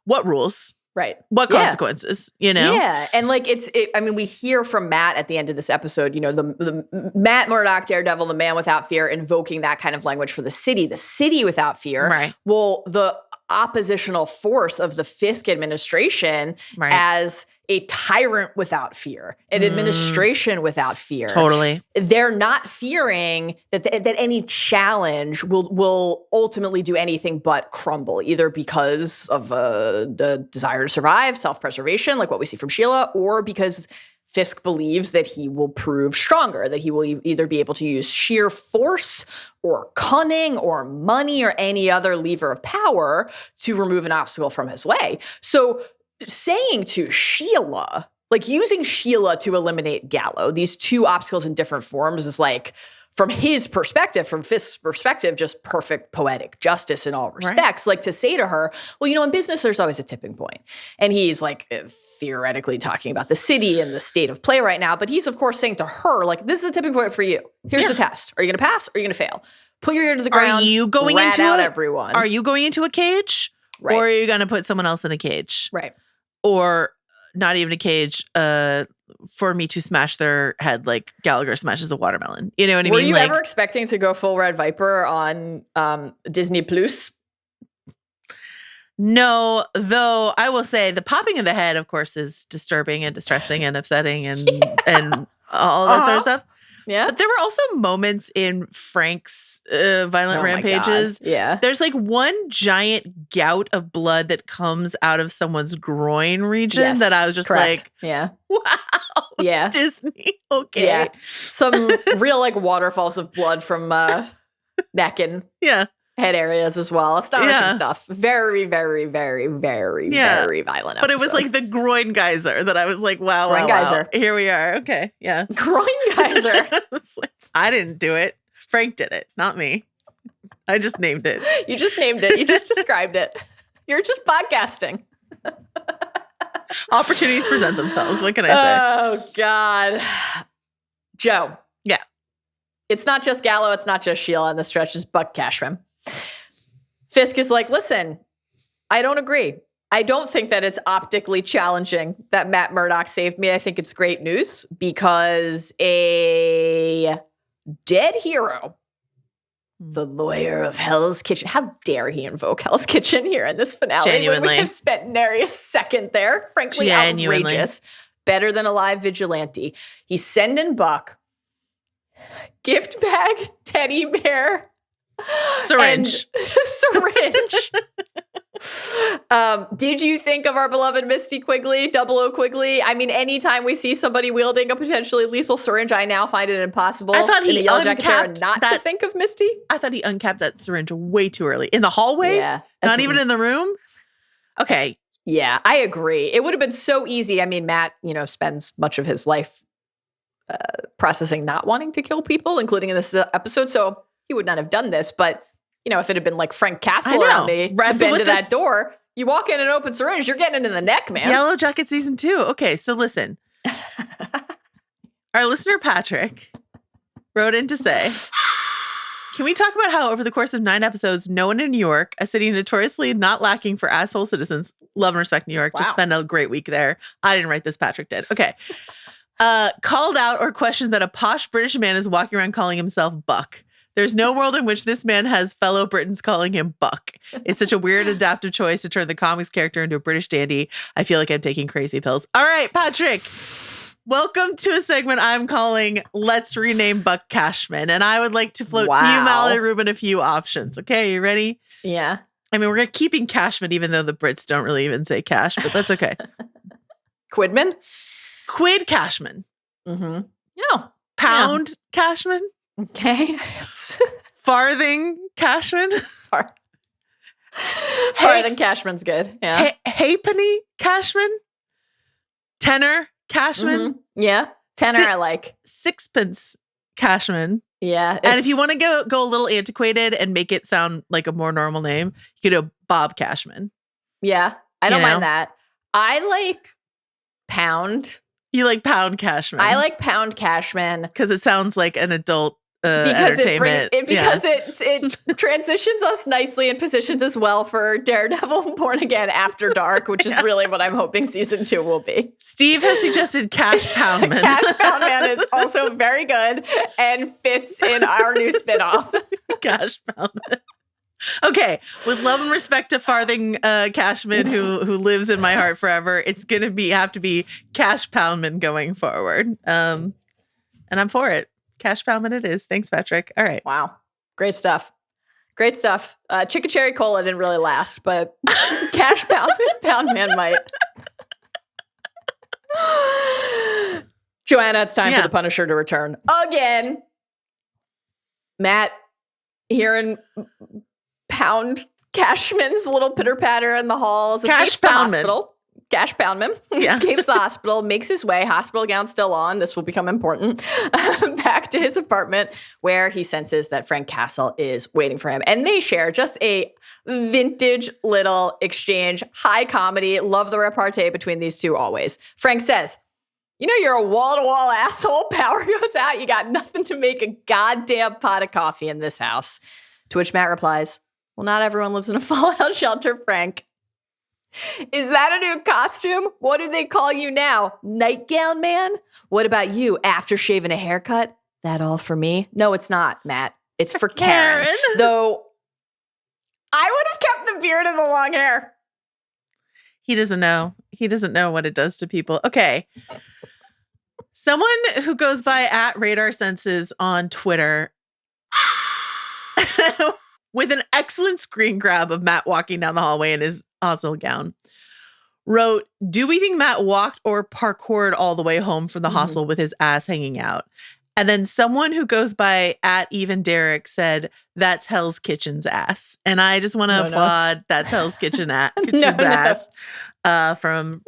what rules? Right. What consequences, you know? Yeah. And like, I mean, we hear from Matt at the end of this episode, you know, the Matt Murdock, Daredevil, the man without fear, invoking that kind of language for the city without fear. Right. Well, the oppositional force of the Fisk administration as a tyrant without fear, an administration without fear. Totally. They're not fearing that any challenge will ultimately do anything but crumble, either because of the desire to survive, self-preservation, like what we see from Sheila, or because Fisk believes that he will prove stronger, that he will either be able to use sheer force or cunning or money or any other lever of power to remove an obstacle from his way. So saying to Sheila, like using Sheila to eliminate Gallo, these two obstacles in different forms is like, from his perspective, from Fisk's perspective, just perfect poetic justice in all respects. Like to say to her, well, you know, in business, there's always a tipping point. And he's like theoretically talking about the city and the state of play right now. But he's, of course, saying to her, like, this is a tipping point for you. Here's the test. Are you going to pass or are you going to fail? Put your ear to the ground. Are you going into out everyone. Are you going into a cage? Right. Or are you going to put someone else in a cage? Right. Or not even a cage for me to smash their head like Gallagher smashes a watermelon. You know what I mean? Were you ever expecting to go full Red Viper on Disney Plus? No, though I will say the popping of the head, of course, is disturbing and distressing and upsetting and all that sort of stuff. Yeah. But there were also moments in Frank's violent rampages. Yeah. There's like one giant gout of blood that comes out of someone's groin region that I was just like, yeah. Wow. Yeah. Disney. Okay. Yeah. Some real like waterfalls of blood from neck and head areas as well. Astonishing stuff. Very, very, very, very, very violent episode. But it was like the groin geyser that I was like, wow, groin geyser. Wow. Here we are. Okay. Yeah. Groin geyser. Like, I didn't do it. Frank did it, not me. I just named it. You just named it. You just described it. You're just podcasting. Opportunities present themselves. What can I say? Oh, God. Joe. Yeah. It's not just Gallo. It's not just Sheila on the stretch. It's Buck Cashman. Fisk is like, listen, I don't agree. I don't think that it's optically challenging that Matt Murdock saved me. I think it's great news because a dead hero, the lawyer of Hell's Kitchen. How dare he invoke Hell's Kitchen here in this finale? Genuinely. When we have spent nary a second there. Frankly, outrageous. Better than a live vigilante. He's sending Buck gift bag, teddy bear, syringe. Syringe. Did you think of our beloved Misty Quigley, 00 Quigley? I mean, anytime we see somebody wielding a potentially lethal syringe, I now find it impossible I thought he in the Yellow Jackets era not that, to think of Misty. I thought he uncapped that syringe way too early. In the hallway? Yeah. Not even in the room? Okay. Yeah, I agree. It would have been so easy. I mean, Matt, spends much of his life processing not wanting to kill people, including in this episode. So he would not have done this. But, if it had been like Frank Castle around the bend of that door, you walk in an open syringe, you're getting it in the neck, man. Yellow Jacket season 2. Okay, so listen. Our listener, Patrick, wrote in to say, can we talk about how over the course of 9 episodes, no one in New York, a city notoriously not lacking for asshole citizens, love and respect New York, just spend a great week there. I didn't write this, Patrick did. Okay. Called out or questioned that a posh British man is walking around calling himself Buck. There's no world in which this man has fellow Britons calling him Buck. It's such a weird adaptive choice to turn the comics character into a British dandy. I feel like I'm taking crazy pills. All right, Patrick. Welcome to a segment I'm calling Let's Rename Buck Cashman. And I would like to float to you, Mallory, Rubin, a few options. Okay, are you ready? Yeah. I mean, we're keeping Cashman, even though the Brits don't really even say cash, but that's okay. Quidman? Quid Cashman. Mm-hmm. No. Pound Cashman. Okay. Farthing Cashman. Farthing Cashman's good. Yeah. Halfpenny Cashman. Tenor Cashman. Mm-hmm. Yeah. Tenor I like. Sixpence Cashman. Yeah. And if you want to go a little antiquated and make it sound like a more normal name, you could do Bob Cashman. Yeah. I don't mind that. I like Pound. You like Pound Cashman. I like Pound Cashman. Because it sounds like an adult entertainment. It transitions us nicely and positions us well for Daredevil Born Again After Dark, which is really what I'm hoping season 2 will be. Steve has suggested Cash Poundman. Cash Poundman is also very good and fits in our new spinoff. Cash Poundman. Okay, with love and respect to Farthing Cashman, who lives in my heart forever, it's gonna have to be Cash Poundman going forward. And I'm for it. Cash Poundman it is. Thanks, Patrick. All right. Wow. Great stuff. Great stuff. Chicken Cherry Cola didn't really last, but Cash Poundman might. Joanna, it's time for the Punisher to return. Again. Matt, hearing Pound Cashman's little pitter-patter in the halls. Escapes the hospital. Cash Poundman escapes the hospital, makes his way, hospital gown still on, this will become important, back to his apartment where he senses that Frank Castle is waiting for him. And they share just a vintage little exchange, high comedy, love the repartee between these two always. Frank says, you know, you're a wall-to-wall asshole, power goes out, you got nothing to make a goddamn pot of coffee in this house. To which Matt replies, well, not everyone lives in a fallout shelter, Frank. Is that a new costume? What do they call you now? Nightgown man? What about you? Aftershave and a haircut? That all for me? No, it's not, Matt. It's for Karen. Though I would have kept the beard and the long hair. He doesn't know. He doesn't know what it does to people. Okay. Someone who goes by @RadarSenses on Twitter with an excellent screen grab of Matt walking down the hallway in his hospital gown, wrote, do we think Matt walked or parkoured all the way home from the hospital with his ass hanging out? And then someone who goes by @EvenDerek said, that's Hell's Kitchen's ass. And I just want to applaud That's Hell's Kitchen's ass from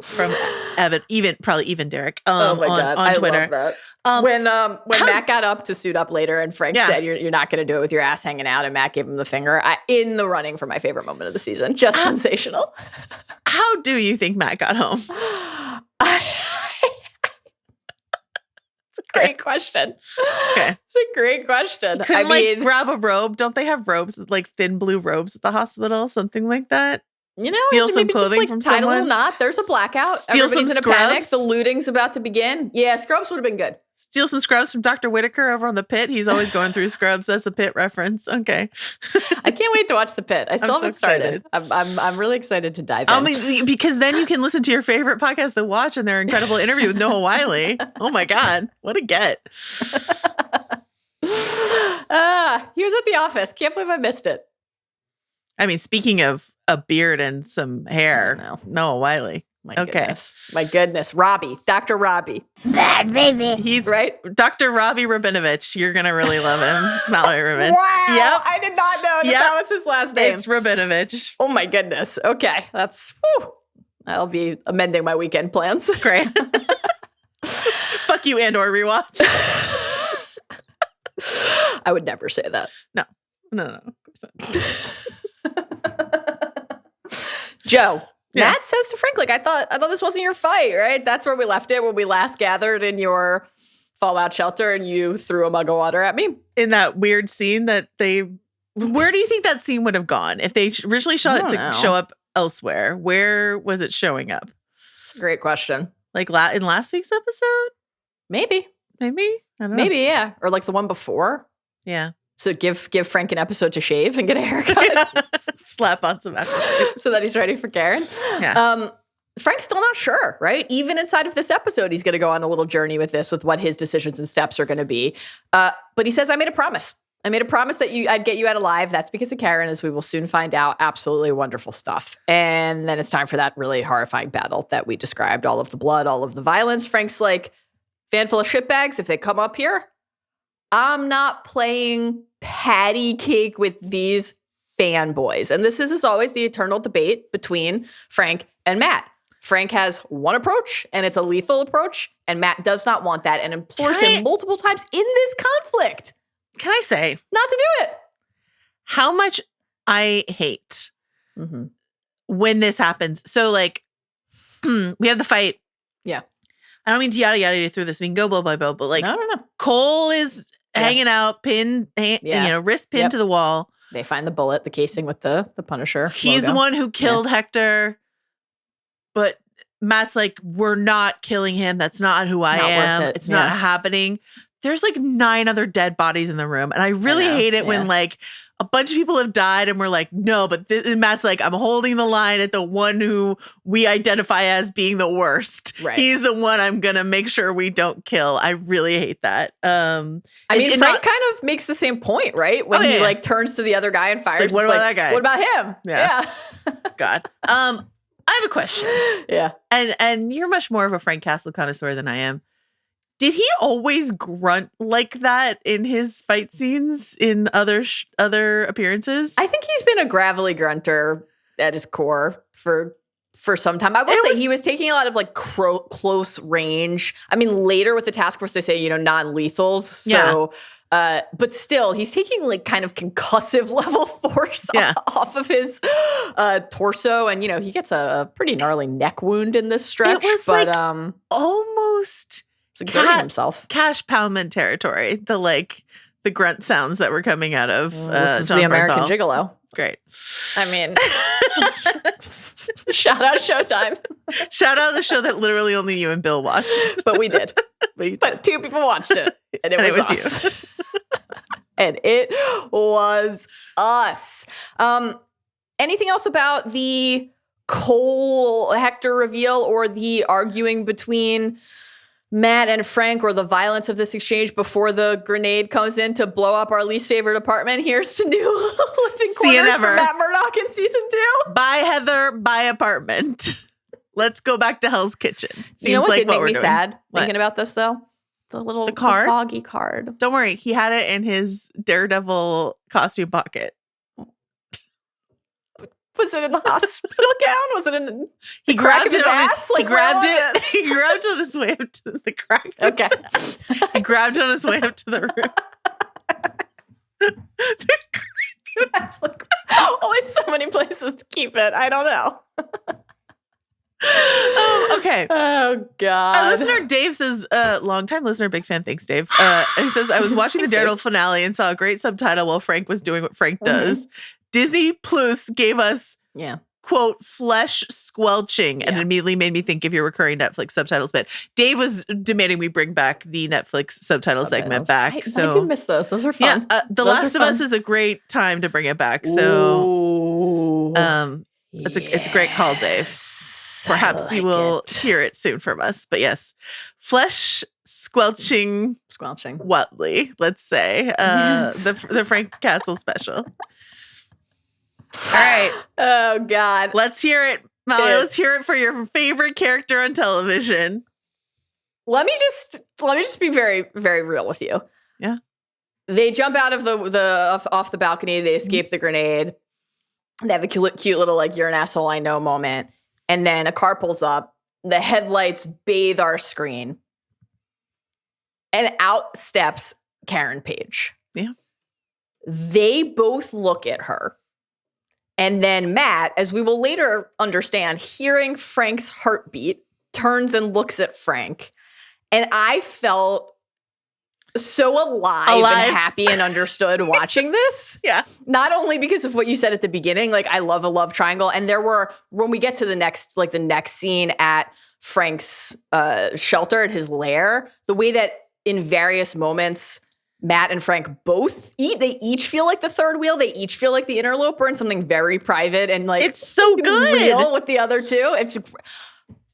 Even Derek on Twitter. Love that. When Matt got up to suit up later and Frank said, you're not going to do it with your ass hanging out, and Matt gave him the finger, in the running for my favorite moment of the season. Just sensational. How do you think Matt got home? It's a great question. Okay. It's a great question. You couldn't grab a robe. Don't they have robes, like thin blue robes at the hospital? Something like that? You know, steal some clothing just, from tied someone. A little knot. There's a blackout. Steal Everybody's some in a scrubs. panic. The looting's about to begin. Yeah, scrubs would have been good. Steal some scrubs from Dr. Whitaker over on The Pit. He's always going through scrubs. That's a Pit reference. Okay. I can't wait to watch The Pit. I still haven't started. I'm really excited to dive in. I mean, because then you can listen to your favorite podcast, The Watch, and their incredible interview with Noah Wiley. Oh my God. What a get. He was at the office. Can't believe I missed it. I mean, speaking of a beard and some hair, Noah Wiley. My goodness. Robbie. Dr. Robbie. Bad baby. He's right. Dr. Robbie Rabinovich. You're going to really love him. Mallory Rubin. Wow. Yep. I did not know that was his last name. It's Rabinovich. Oh my goodness. Okay. I'll be amending my weekend plans. Great. Fuck you, Andor rewatch. I would never say that. No. Of course not. Joe. Yeah. Matt says to Frank, I thought this wasn't your fight, right? That's where we left it when we last gathered in your fallout shelter and you threw a mug of water at me. In that weird scene where do you think that scene would have gone? If they originally shot it to show up elsewhere, where was it showing up? It's a great question. Like in last week's episode? Maybe. I don't know. Maybe, yeah. Or like the one before. Yeah. So give Frank an episode to shave and get a haircut. Slap on some aftershave. So that he's ready for Karen. Yeah. Frank's still not sure, right? Even inside of this episode, he's going to go on a little journey with what his decisions and steps are going to be. But he says, I made a promise. I made a promise that I'd get you out alive. That's because of Karen, as we will soon find out. Absolutely wonderful stuff. And then it's time for that really horrifying battle that we described. All of the blood, all of the violence. Frank's like, fan full of shitbags. If they come up here, I'm not playing patty cake with these fanboys. And this is, as always, the eternal debate between Frank and Matt. Frank has one approach, and it's a lethal approach. And Matt does not want that and implores him multiple times in this conflict. Can I say not to do it? How much I hate when this happens. So like we have the fight. Yeah. I don't mean to yada yada through this. We can go blow by blow, but like no. Cole is hanging out, pinned, wrist pinned to the wall. They find the bullet, the casing with the Punisher. He's the one who killed Hector, but Matt's like, we're not killing him. That's not who I am. It's not happening. There's like 9 other dead bodies in the room. And I really hate it when like a bunch of people have died and we're like, no, but and Matt's like, I'm holding the line at the one who we identify as being the worst. Right. He's the one I'm going to make sure we don't kill. I really hate that. I mean, Frank kind of makes the same point, right? When he like turns to the other guy and fires. Like, what about that guy? What about him? Yeah. God. I have a question. Yeah. And you're much more of a Frank Castle connoisseur than I am. Did he always grunt like that in his fight scenes in other appearances? I think he's been a gravelly grunter at his core for some time. I will say he was taking a lot of like close range. I mean, later with the task force, they say, non-lethals. So, but still, he's taking like kind of concussive level force off of his torso. And, he gets a pretty gnarly neck wound in this stretch. It was almost... exerting himself. Cash Palman territory. The grunt sounds that were coming out of this is John the American Bernthal. Gigolo. Great. I mean, shout out Showtime. Shout out the show that literally only you and Bill watched. But we did. But 2 people watched it. And it was us. You. And it was us. Anything else about the Cole Hector reveal or the arguing between Matt and Frank or the violence of this exchange before the grenade comes in to blow up our least favorite apartment? Here's to new living quarters for Matt Murdock in season 2. Buy Heather, buy apartment. Let's go back to Hell's Kitchen. Seems you know what like did make me sad thinking what? about this though? The card? The foggy card. Don't worry, he had it in his Daredevil costume pocket. Was it in the hospital gown? Was it in the crack of his ass? He grabbed it. He grabbed it on his way up to the crack. Okay. He grabbed it on his way up to the room. That's like always so many places to keep it. I don't know. Okay. Oh God. Our listener Dave says, long-time listener, big fan. Thanks, Dave. He says, I was watching the Daredevil finale and saw a great subtitle while Frank was doing what Frank does. Disney Plus gave us, quote, flesh squelching, and it immediately made me think of your recurring Netflix subtitles bit. Dave was demanding we bring back the Netflix subtitle segment back. I do miss those. Those are fun. Yeah, The Last of Us is a great time to bring it back. So, it's a great call, Dave. Perhaps you will hear it soon from us. But yes, flesh squelching Watley, let's say. The Frank Castle special. All right. Oh God. Let's hear it. Molly, let's hear it for your favorite character on television. Let me just be very, very real with you. Yeah. They jump out of off the balcony, they escape the grenade. They have a cute little like you're an asshole, I know moment. And then a car pulls up, the headlights bathe our screen. And out steps Karen Paige. Yeah. They both look at her. And then Matt, as we will later understand, hearing Frank's heartbeat, turns and looks at Frank. And I felt so alive and happy and understood watching this. Yeah. Not only because of what you said at the beginning, like I love a love triangle. And there were, when we get to the next scene at Frank's shelter, at his lair, the way that in various moments Matt and Frank they each feel like the third wheel. They each feel like the interloper in something very private and like it's so good real with the other two.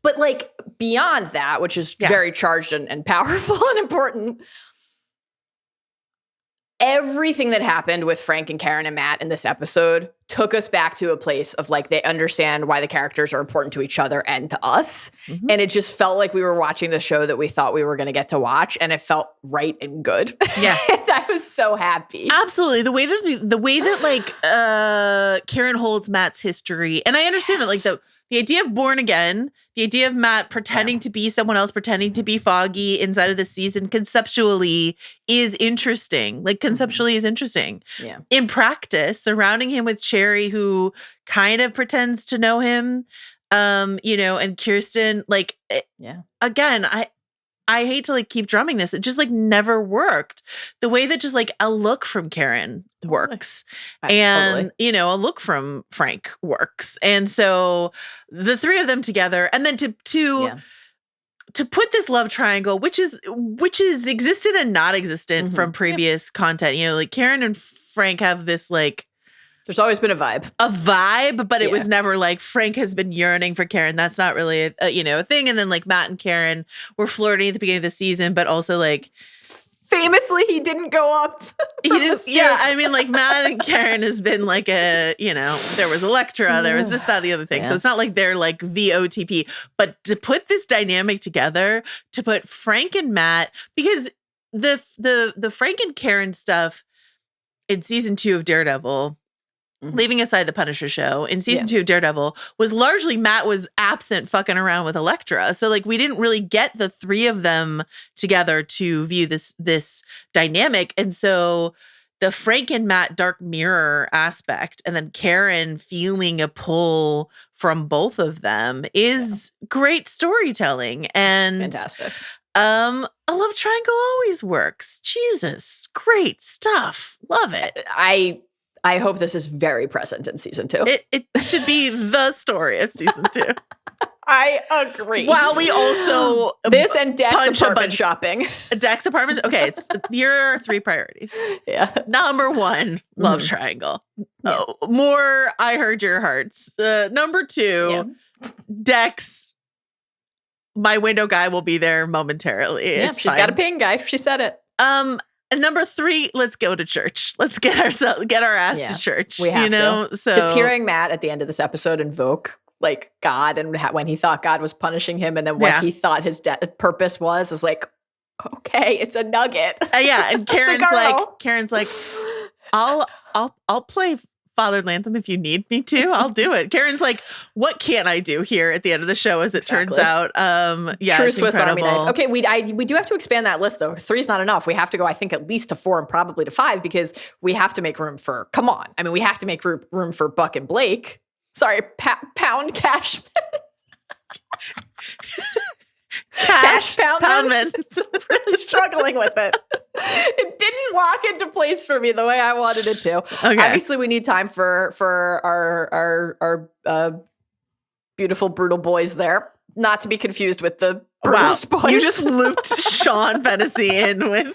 But like beyond that, which is very charged and powerful and important, everything that happened with Frank and Karen and Matt in this episode took us back to a place of like, they understand why the characters are important to each other and to us. Mhm. And it just felt like we were watching the show that we thought we were going to get to watch. And it felt right and good. Yeah. I was so happy. Absolutely. The way that like Karen holds Matt's history. And I understand that like the idea of Born Again, the idea of Matt pretending to be someone else, pretending to be Foggy inside of the season conceptually is interesting. Like conceptually is interesting. Yeah. In practice, surrounding him with Cherry, who kind of pretends to know him, and Kirsten, like, again, I hate to like keep drumming this. It just like never worked. The way that just like a look from Karen works and, a look from Frank works. And so the three of them together and then to put this love triangle, which is existed and not existent from previous content, like Karen and Frank have this like, there's always been a vibe, but it was never like Frank has been yearning for Karen. That's not really a thing. And then like Matt and Karen were flirting at the beginning of the season, but also like famously he didn't go up. He didn't. Yeah, I mean like Matt and Karen has been like there was Elektra, there was this, that, the other thing. So it's not like they're like the OTP, but to put this dynamic together, to put Frank and Matt, because the Frank and Karen stuff in season 2 of Daredevil, leaving aside the Punisher show, in season 2 of Daredevil, was largely Matt was absent fucking around with Elektra. So like we didn't really get the three of them together to view this dynamic. And so the Frank and Matt dark mirror aspect and then Karen feeling a pull from both of them is great storytelling. And fantastic. A love triangle always works. Jesus, great stuff. Love it. I hope this is very present in season 2. It should be the story of season 2. I agree. While we also this and Dex apartment shopping. Dex apartment. Okay, here are 3 priorities. Yeah. Number 1, love triangle. Yeah. More I heard your hearts. Number 2, Dex. My window guy will be there momentarily. Yeah, she's got a ping guy. She said it. And number 3, let's go to church. Let's get our ass to church. We have to. So just hearing Matt at the end of this episode invoke like God and when he thought God was punishing him, and then what he thought his purpose was like, okay, it's a nugget. And Karen's like, I'll play Fatherland Anthem if you need me to. I'll do it. Karen's like, what can I do here at the end of the show? As it turns out, true Swiss Army knife. Okay, we do have to expand that list though. 3 is not enough. We have to go, I think, at least to 4 and probably to 5 because we have to make room for. Come on, I mean, we have to make room for Buck and Blake. Sorry, Pound Cashman. Cash Poundman. Really struggling with it. It didn't lock into place for me the way I wanted it to. Okay. Obviously, we need time for our beautiful brutal boys there. Not to be confused with the Brutus boys. You just looped Sean Fennessy in with.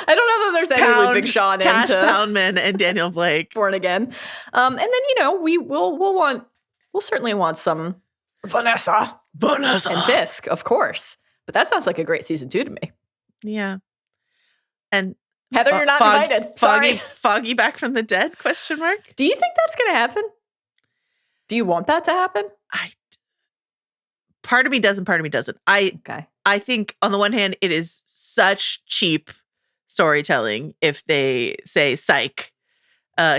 I don't know that there's any looping Sean Cash into Poundman and Daniel Blake. Born Again. And then we'll certainly want some Vanessa and Fisk, of course. But that sounds like a great season 2 to me. Yeah. And Heather, you're not invited. Sorry. Foggy back from the dead? Question mark. Do you think that's going to happen? Do you want that to happen? Part of me does and part of me doesn't. I think on the one hand, it is such cheap storytelling if they say, psych,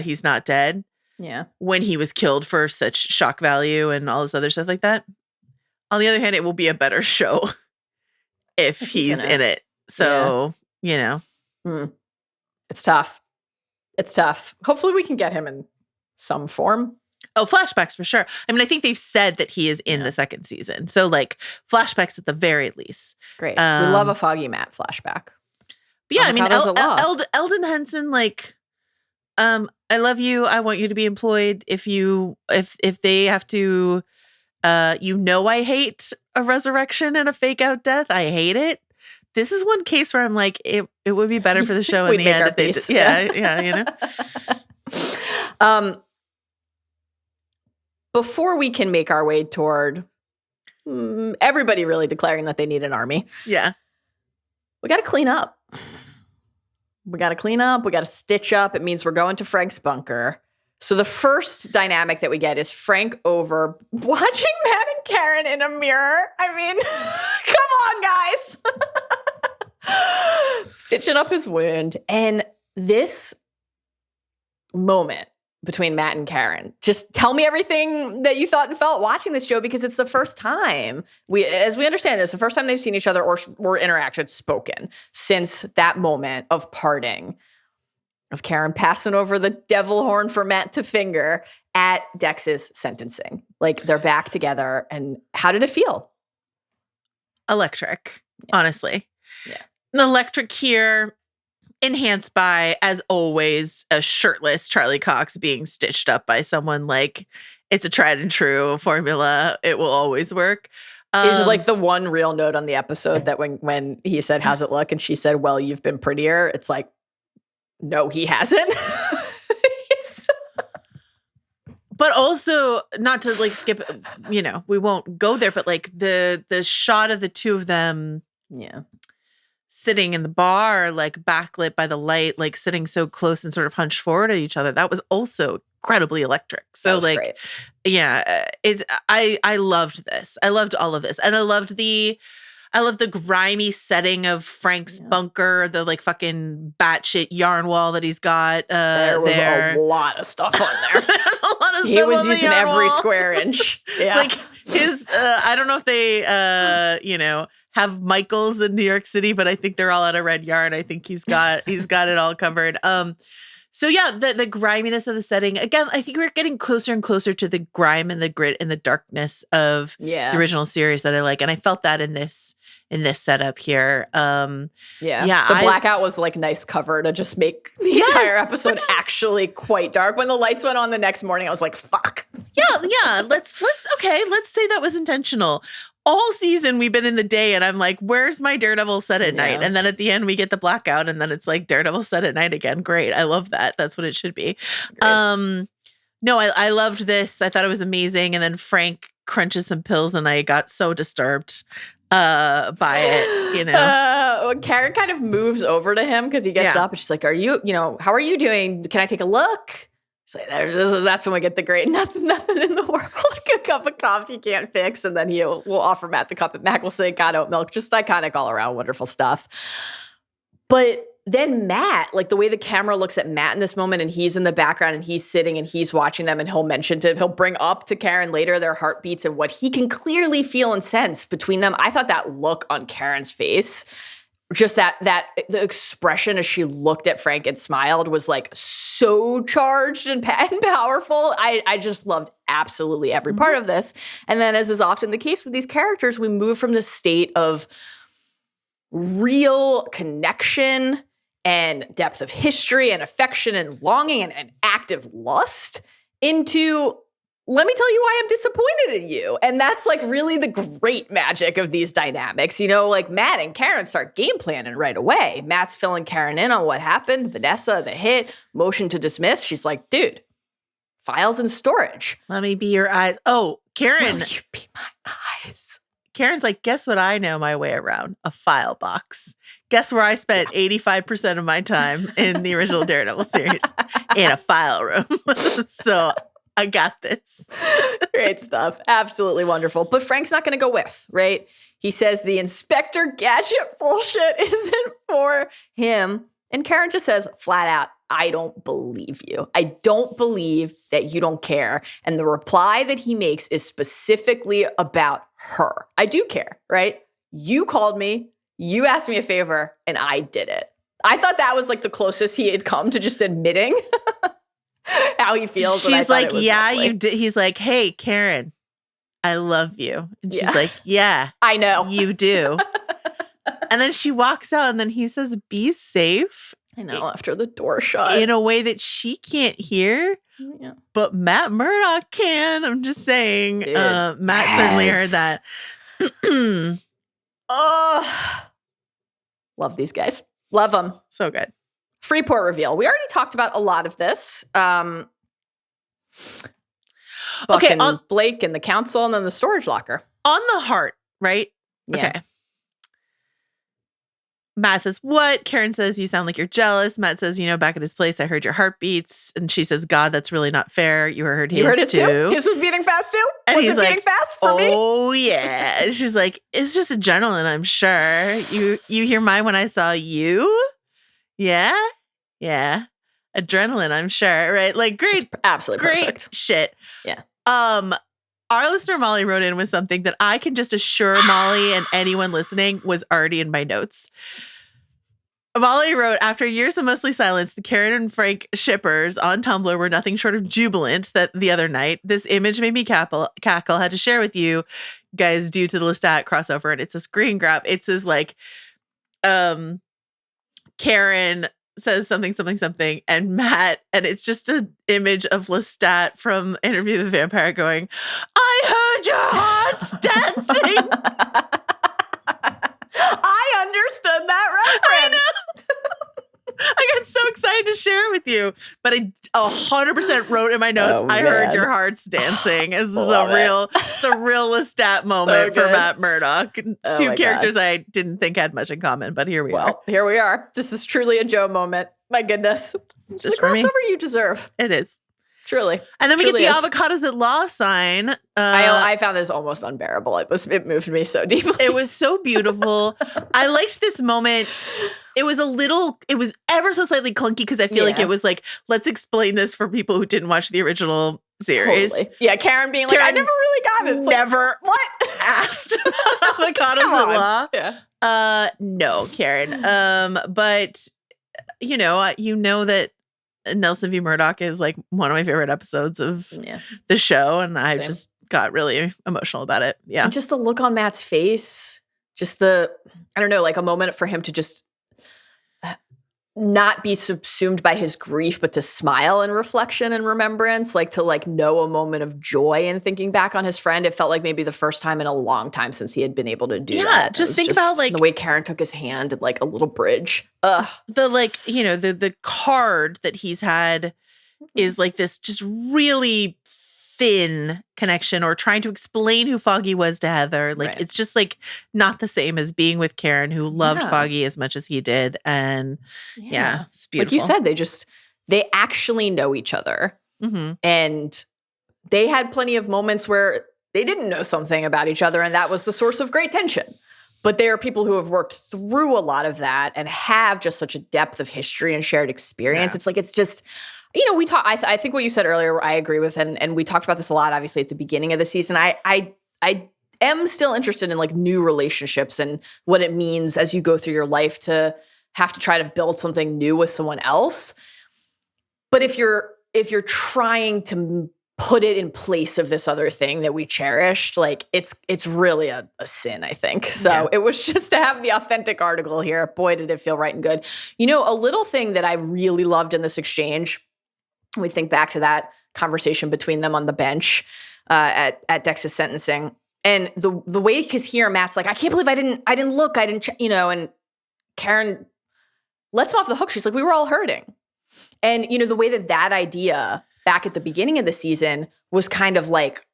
he's not dead. Yeah. When he was killed for such shock value and all this other stuff like that. On the other hand, it will be a better show if he's in it. So, It's tough. It's tough. Hopefully we can get him in some form. Oh, flashbacks for sure. I mean, I think they've said that he is in the second season. So like flashbacks at the very least. Great. We love a Foggy Matt flashback. But yeah, I mean, Eldon Henson, like, I love you. I want you to be employed. If they have to, I hate a resurrection and a fake out death. I hate it. This is one case where I'm like, it would be better for the show in the end if they did. Yeah, Before we can make our way toward everybody really declaring that they need an army. Yeah. We got to clean up. We got to clean up. We got to stitch up. It means we're going to Frank's bunker. So the first dynamic that we get is Frank over watching Matt and Karen in a mirror. I mean, come on, guys. Stitching up his wound. And this moment between Matt and Karen, just tell me everything that you thought and felt watching this show, because it's the first time as we understand this, the first time they've seen each other or interacted, spoken since that moment of parting, of Karen passing over the devil horn for Matt to finger at Dex's sentencing. Like, they're back together. And how did it feel? Electric, honestly. Yeah. Electric here, enhanced by, as always, a shirtless Charlie Cox being stitched up by someone. Like, it's a tried and true formula. It will always work. Is like the one real note on the episode that when he said, "How's it look?" and she said, "Well, you've been prettier." It's like, no, he hasn't. But also, not to like skip, we won't go there, but like the shot of the two of them sitting in the bar, like backlit by the light, like sitting so close and sort of hunched forward at each other, that was also incredibly electric. So like, great. I loved this. I loved all of this. And I loved the grimy setting of Frank's bunker, the like fucking batshit yarn wall that he's got. There was a lot of stuff on there. A lot of he stuff was on using every square inch. Yeah. Like his, I don't know if they, have Michaels in New York City, but I think they're all out of red yarn. I think he's got it all covered. So yeah, the griminess of the setting. Again, I think we're getting closer and closer to the grime and the grit and the darkness of the original series that I like. And I felt that in this setup here. The blackout was like nice cover to just make the entire episode actually quite dark. When the lights went on the next morning, I was like, fuck. Yeah. Let's say that was intentional. All season we've been in the day and I'm like, where's my Daredevil set at night? And then at the end we get the blackout and then it's like Daredevil set at night again. Great. I love that. That's what it should be. No, I loved this. I thought it was amazing. And then Frank crunches some pills and I got so disturbed by it, Karen kind of moves over to him because he gets up and she's like, how are you doing? Can I take a look? So that's when we get the great nothing in the world like a cup of coffee can't fix, and then we'll offer Matt the cup, and Mac will say got oat milk. Just iconic all around, wonderful stuff. But then Matt, like the way the camera looks at Matt in this moment, and he's in the background and he's sitting and he's watching them, and he'll bring up to Karen later their heartbeats and what he can clearly feel and sense between them. I thought that look on Karen's face, just that the expression as she looked at Frank and smiled was like so charged and powerful. I just loved absolutely every part of this. And then, as is often the case with these characters, we move from this state of real connection and depth of history and affection and longing and active lust into, let me tell you why I'm disappointed in you. And that's like really the great magic of these dynamics. Like Matt and Karen start game planning right away. Matt's filling Karen in on what happened. Vanessa, the hit, motion to dismiss. She's like, dude, files in storage. Let me be your eyes. Oh, Karen. Will you be my eyes? Karen's like, guess what I know my way around? A file box. Guess where I spent 85% of my time in the original Daredevil series? In a file room. So I got this. Great stuff. Absolutely wonderful. But Frank's not going to go with, right? He says the Inspector Gadget bullshit isn't for him. And Karen just says flat out, I don't believe you. I don't believe that you don't care. And the reply that he makes is specifically about her. I do care, right? You called me, you asked me a favor, and I did it. I thought that was like the closest he had come to just admitting how he feels. She's like, yeah, lovely. You did. He's like, hey, Karen, I love you. And she's like, yeah, I know. You do. And then she walks out and then he says, be safe. I know, after the door shut. In a way that she can't hear, but Matt Murdock can. I'm just saying. Dude, Matt certainly heard that. Love these guys. Love them. So good. Freeport reveal. We already talked about a lot of this. Buck and Blake and the council and then the storage locker. On the heart, right? Yeah. Okay. Matt says, what? Karen says, you sound like you're jealous. Matt says, back at his place, I heard your heartbeats. And she says, God, that's really not fair. You heard his, too. His was beating fast too? And was he's it like, beating fast for me? Oh, yeah. And she's like, it's just adrenaline, I'm sure. You hear mine when I saw you? Yeah? Yeah. Adrenaline, I'm sure. Right? Like, great. Just absolutely great perfect. shit. Yeah. Our listener Molly wrote in with something that I can just assure Molly and anyone listening was already in my notes. Molly wrote, after years of mostly silence, the Karen and Frank shippers on Tumblr were nothing short of jubilant that the other night. This image made me cackle. Had to share with you guys due to the Lestat crossover. And it's a screen grab. It says like, Karen says something, and Matt, and it's just an image of Lestat from Interview with the Vampire going, I heard your heart's dancing. I understood that reference. I know. I got so excited to share it with you, but I 100% wrote in my notes, I heard your heart's dancing. It's a real Lestat moment for Matt Murdock. Two characters I didn't think had much in common, but here we are. Well, here we are. This is truly a Joe moment. My goodness. It's the crossover you deserve. It is. Truly. And then we get the avocados at law sign. I found this almost unbearable. It moved me so deeply. It was so beautiful. I liked this moment. It was ever so slightly clunky because I feel like it was like, let's explain this for people who didn't watch the original series. Totally. Yeah, Karen being like, I never really got it. It's never like, what? asked avocados at law. Yeah. No, Karen. But you know that Nelson v. Murdoch is like one of my favorite episodes of the show, and I just got really emotional about it. Yeah. And just the look on Matt's face, just I don't know, like a moment for him to just not be subsumed by his grief, but to smile in reflection and remembrance, like to like know a moment of joy in thinking back on his friend. It felt like maybe the first time in a long time since he had been able to do that. Just think about like the way Karen took his hand and like a little bridge. Ugh. The like, the card that he's had is like this just really thin connection, or trying to explain who Foggy was to Heather. Like it's just like not the same as being with Karen, who loved Foggy as much as he did. And it's beautiful. Like you said, they actually know each other. Mm-hmm. And they had plenty of moments where they didn't know something about each other, and that was the source of great tension. But there are people who have worked through a lot of that and have just such a depth of history and shared experience. Yeah. It's like, it's just, we talk. I think what you said earlier, I agree with, and we talked about this a lot, obviously, at the beginning of the season. I am still interested in like new relationships and what it means as you go through your life to have to try to build something new with someone else. But if you're trying to put it in place of this other thing that we cherished, like it's really a sin, I think. So it was just to have the authentic article here. Boy, did it feel right and good. A little thing that I really loved in this exchange, we think back to that conversation between them on the bench at Dex's sentencing, and the way, because here Matt's like, I can't believe I didn't look, and Karen lets him off the hook. She's like, we were all hurting, and the way that idea back at the beginning of the season was kind of like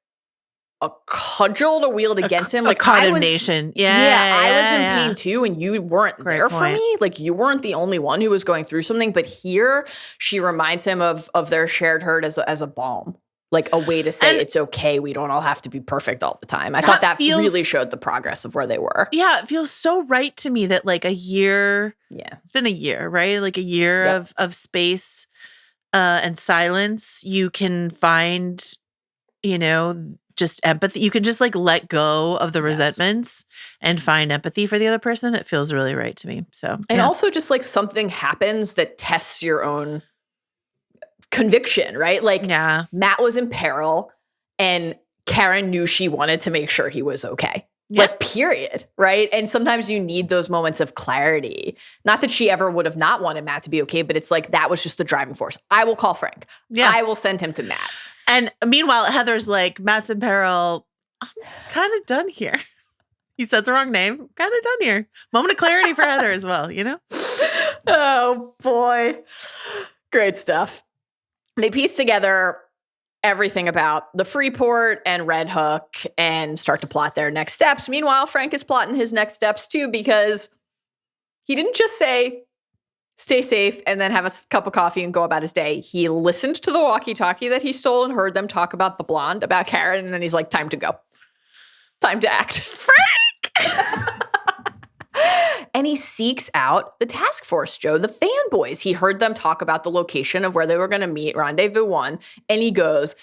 a cudgel to wield against him, like condemnation. I was in pain too, and you weren't there for me. Like you weren't the only one who was going through something. But here, she reminds him of their shared hurt as a balm, like a way to say it's okay. We don't all have to be perfect all the time. I thought that really showed the progress of where they were. Yeah, it feels so right to me that like a year. Yeah, it's been a year, right? Like a year of space and silence. You can find, just empathy. You can just like let go of the resentments and find empathy for the other person. It feels really right to me. So, and also just like something happens that tests your own conviction, right? Like Matt was in peril and Karen knew she wanted to make sure he was okay. Like period, right? And sometimes you need those moments of clarity. Not that she ever would have not wanted Matt to be okay, but it's like that was just the driving force. I will call Frank. I will send him to Matt. And meanwhile, Heather's like, Matt's in peril. I'm kind of done here. He said the wrong name. Kind of done here. Moment of clarity for Heather as well, Oh, boy. Great stuff. They piece together everything about the Freeport and Red Hook and start to plot their next steps. Meanwhile, Frank is plotting his next steps too, because he didn't just say, stay safe, and then have a cup of coffee and go about his day. He listened to the walkie-talkie that he stole and heard them talk about the blonde, about Karen, and then he's like, time to go. Time to act. Frank! And he seeks out the task force, Joe, the fanboys. He heard them talk about the location of where they were going to meet, Rendezvous 1, and he goes,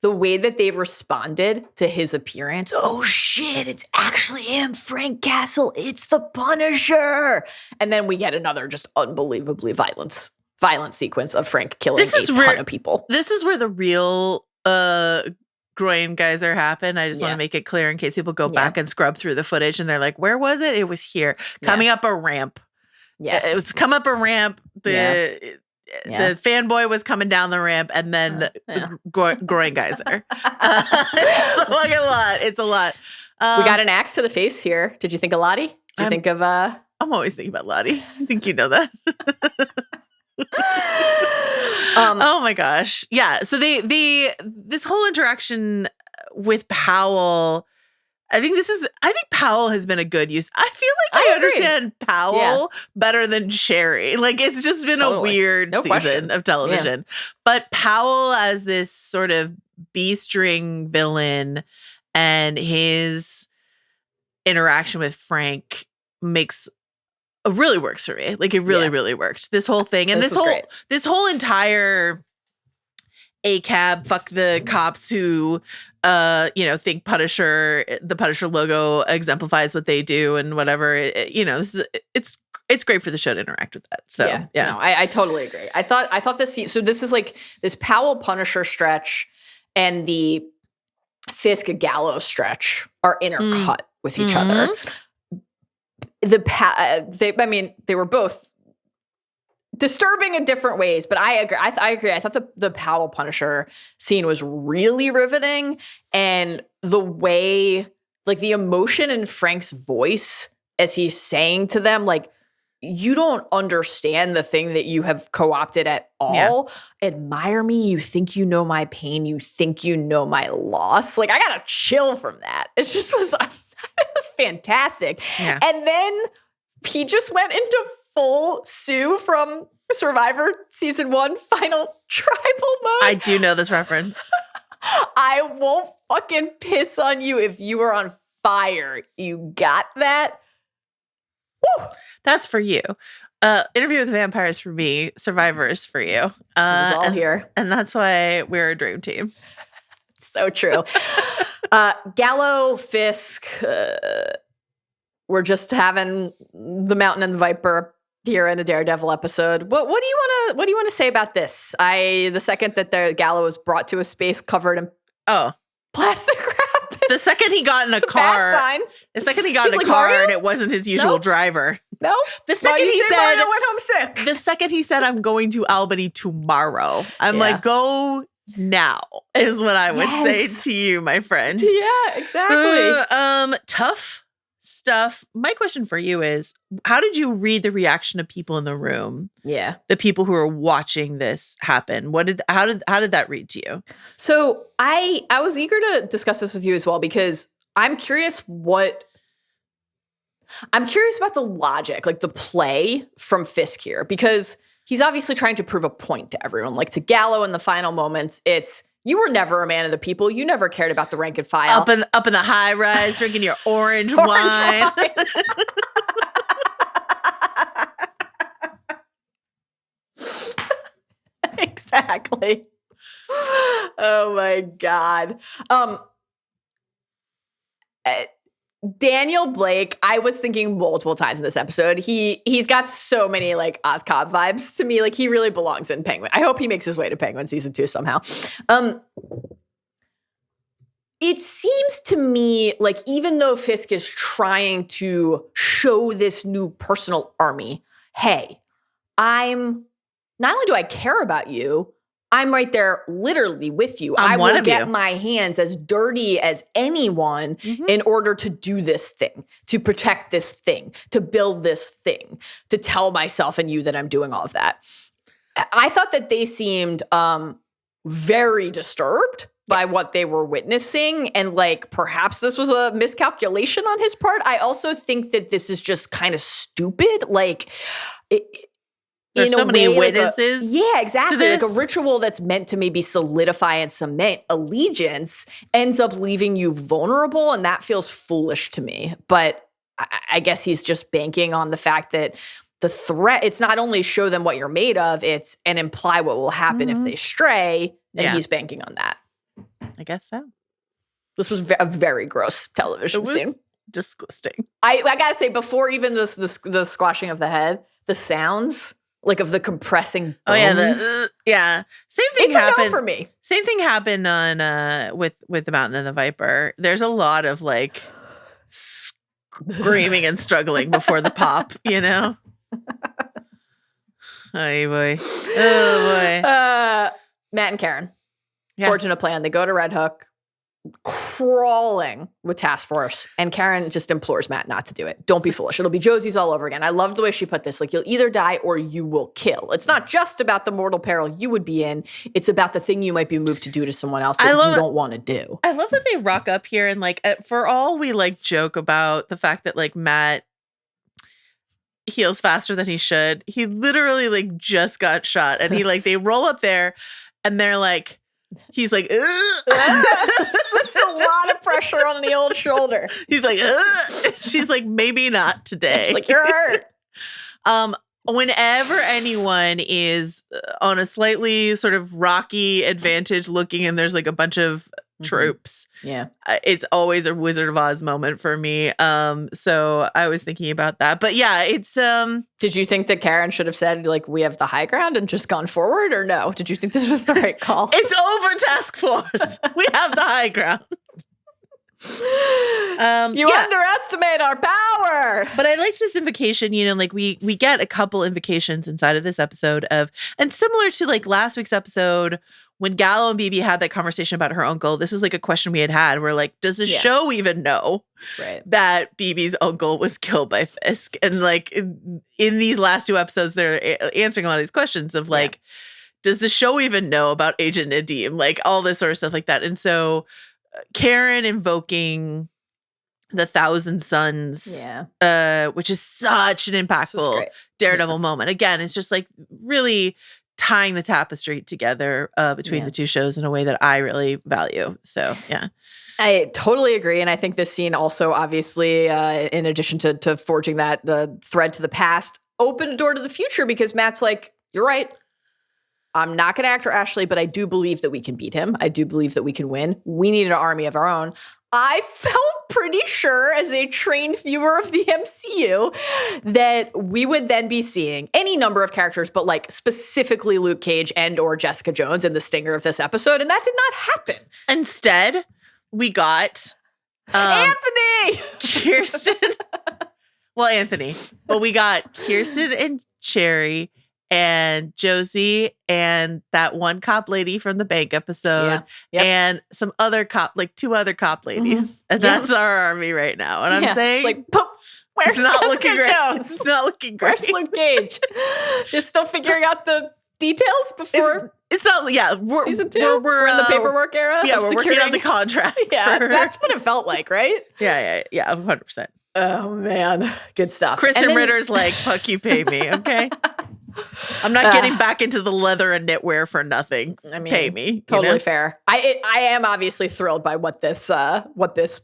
the way that they've responded to his appearance, oh shit, it's actually him, Frank Castle, it's the Punisher. And then we get another just unbelievably violent sequence of Frank killing a ton of people. This is where the real groin geyser happened. I just want to make it clear in case people go back and scrub through the footage and they're like, where was it? It was here. Coming up a ramp. Yes. It was come up a ramp. The fanboy was coming down the ramp, and then groin geyser. It's like a lot. It's a lot. We got an axe to the face here. Did you think of Lottie? Did you think of I'm always thinking about Lottie. I think you know that. Oh my gosh. Yeah. So this whole interaction with Powell, I think Powell has been a good use. I feel like I understand Powell better than Sherry. Like, it's just been a weird season of television. Yeah. But Powell as this sort of B-string villain and his interaction with Frank really works for me. Like, it really worked. This whole thing. And this whole entire ACAB, fuck the cops who think the Punisher logo exemplifies what they do and whatever. It's great for the show to interact with that. So no, I totally agree. I thought this is like this Powell Punisher stretch and the Fisk Gallo stretch are intercut with each other. They were both disturbing in different ways, but I agree. I agree. I thought the Powell Punisher scene was really riveting, and the way, like, the emotion in Frank's voice as he's saying to them, like, you don't understand the thing that you have co-opted at all. Yeah. Admire me. You think you know my pain. You think you know my loss. Like, I got a chill from that. It just was, it was fantastic. Yeah. And then he just went into full Sue from Survivor Season 1 final tribal mode. I do know this reference. I won't fucking piss on you if you are on fire. You got that? Woo. That's for you. Interview with Vampires for me. Survivors for you. It was all here. And that's why we're a dream team. So true. Gallo, Fisk, we're just having the Mountain and the Viper here in a Daredevil episode. What do you want to say about this? The second that the Gallo was brought to a space covered in plastic wrap. The second he got in a car, the second he got in a car Mario? And it wasn't his usual driver. No. The second he said Mario went home sick. The second he said, I'm going to Albany tomorrow. I'm like, go now is what I would say to you, my friend. Yeah, exactly. Tough stuff. My question for you is, how did you read the reaction of people in the room? Yeah. The people who are watching this happen. How did that read to you? So I was eager to discuss this with you as well, because I'm curious about the logic, like the play from Fisk here, because he's obviously trying to prove a point to everyone. Like, to Gallo in the final moments, it's, you were never a man of the people. You never cared about the rank and file. Up in the high rise, drinking your orange wine. Exactly. Oh my God. Daniel Blake, I was thinking multiple times in this episode, he's got so many like Oz-Cobb vibes to me. Like, he really belongs in Penguin. I hope he makes his way to Penguin season 2 somehow. It seems to me like, even though Fisk is trying to show this new personal army, hey, not only do I care about you, I'm right there literally with you. I will get my hands as dirty as anyone in order to do this thing, to protect this thing, to build this thing, to tell myself and you that I'm doing all of that. I thought that they seemed very disturbed by what they were witnessing. And like, perhaps this was a miscalculation on his part. I also think that this is just kind of stupid. Like, there's so many witnesses. Yeah, exactly. Like a ritual that's meant to maybe solidify and cement allegiance ends up leaving you vulnerable. And that feels foolish to me. But I guess he's just banking on the fact that the threat, it's not only show them what you're made of, it's and imply what will happen if they stray. And he's banking on that. I guess so. This was a very gross television scene. Disgusting. I gotta say, before even the squashing of the head, the sounds like of the compressing bones. Oh yeah, Same thing it's happened a no for me. Same thing happened on with the Mountain and the Viper. There's a lot of like screaming and struggling before the pop. You know. Oh boy. Matt and Karen forging a plan. They go to Red Hook, crawling with Task Force, and Karen just implores Matt not to do it. Don't be foolish. It'll be Josie's all over again. I love the way she put this. Like, you'll either die or you will kill. It's not just about the mortal peril you would be in. It's about the thing you might be moved to do to someone else that you don't want to do. I love that they rock up here and like, for all we like joke about the fact that like Matt heals faster than he should, he literally like just got shot, and he like they roll up there and they're like, he's like, that's a lot of pressure on the old shoulder. He's like, she's like, maybe not today. She's like, you're hurt. Whenever anyone is on a slightly sort of rocky advantage looking, and there's like a bunch of troops, it's always a Wizard of Oz moment for me. So I was thinking about that, but yeah, it's Did you think that Karen should have said like, we have the high ground and just gone forward, or no? Did you think this was the right call? It's over, Task Force. We have the high ground. You underestimate our power. But I liked this invocation, you know, like we get a couple invocations inside of this episode and similar to like last week's episode when Gallo and BB had that conversation about her uncle. This is like a question we had where like, does the show even know that BB's uncle was killed by Fisk? And like in these last two episodes, they're answering a lot of these questions of like, does the show even know about Agent Nadim? Like all this sort of stuff like that. And so Karen invoking the Thousand Suns, which is such an impactful Daredevil moment. Again, it's just like really tying the tapestry together between the two shows in a way that I really value. So, yeah. I totally agree. And I think this scene also, obviously, in addition to forging that thread to the past, opened a door to the future because Matt's like, you're right. I'm not going to act for Ashley, but I do believe that we can beat him. I do believe that we can win. We need an army of our own. I felt pretty sure as a trained viewer of the MCU that we would then be seeing any number of characters, but like specifically Luke Cage and or Jessica Jones in the stinger of this episode. And that did not happen. Instead, we got Anthony! Kirsten. Well, Anthony. But we got Kirsten and Cherry and Josie and that one cop lady from the bank episode and some other cop, like two other cop ladies. And that's our army right now. And I'm saying, it's like, where's Jessica Jones? It's not looking great. Where's Luke Cage? Just still figuring out the details before it's not, we're, season 2. We're in the paperwork era. Yeah, we're working on the contracts. Yeah, that's what it felt like, right? Yeah, 100%. Oh man, good stuff. Kristen Ritter's like, fuck you, pay me, okay? I'm not getting back into the leather and knitwear for nothing. I mean, pay me. Totally fair. I am obviously thrilled by what this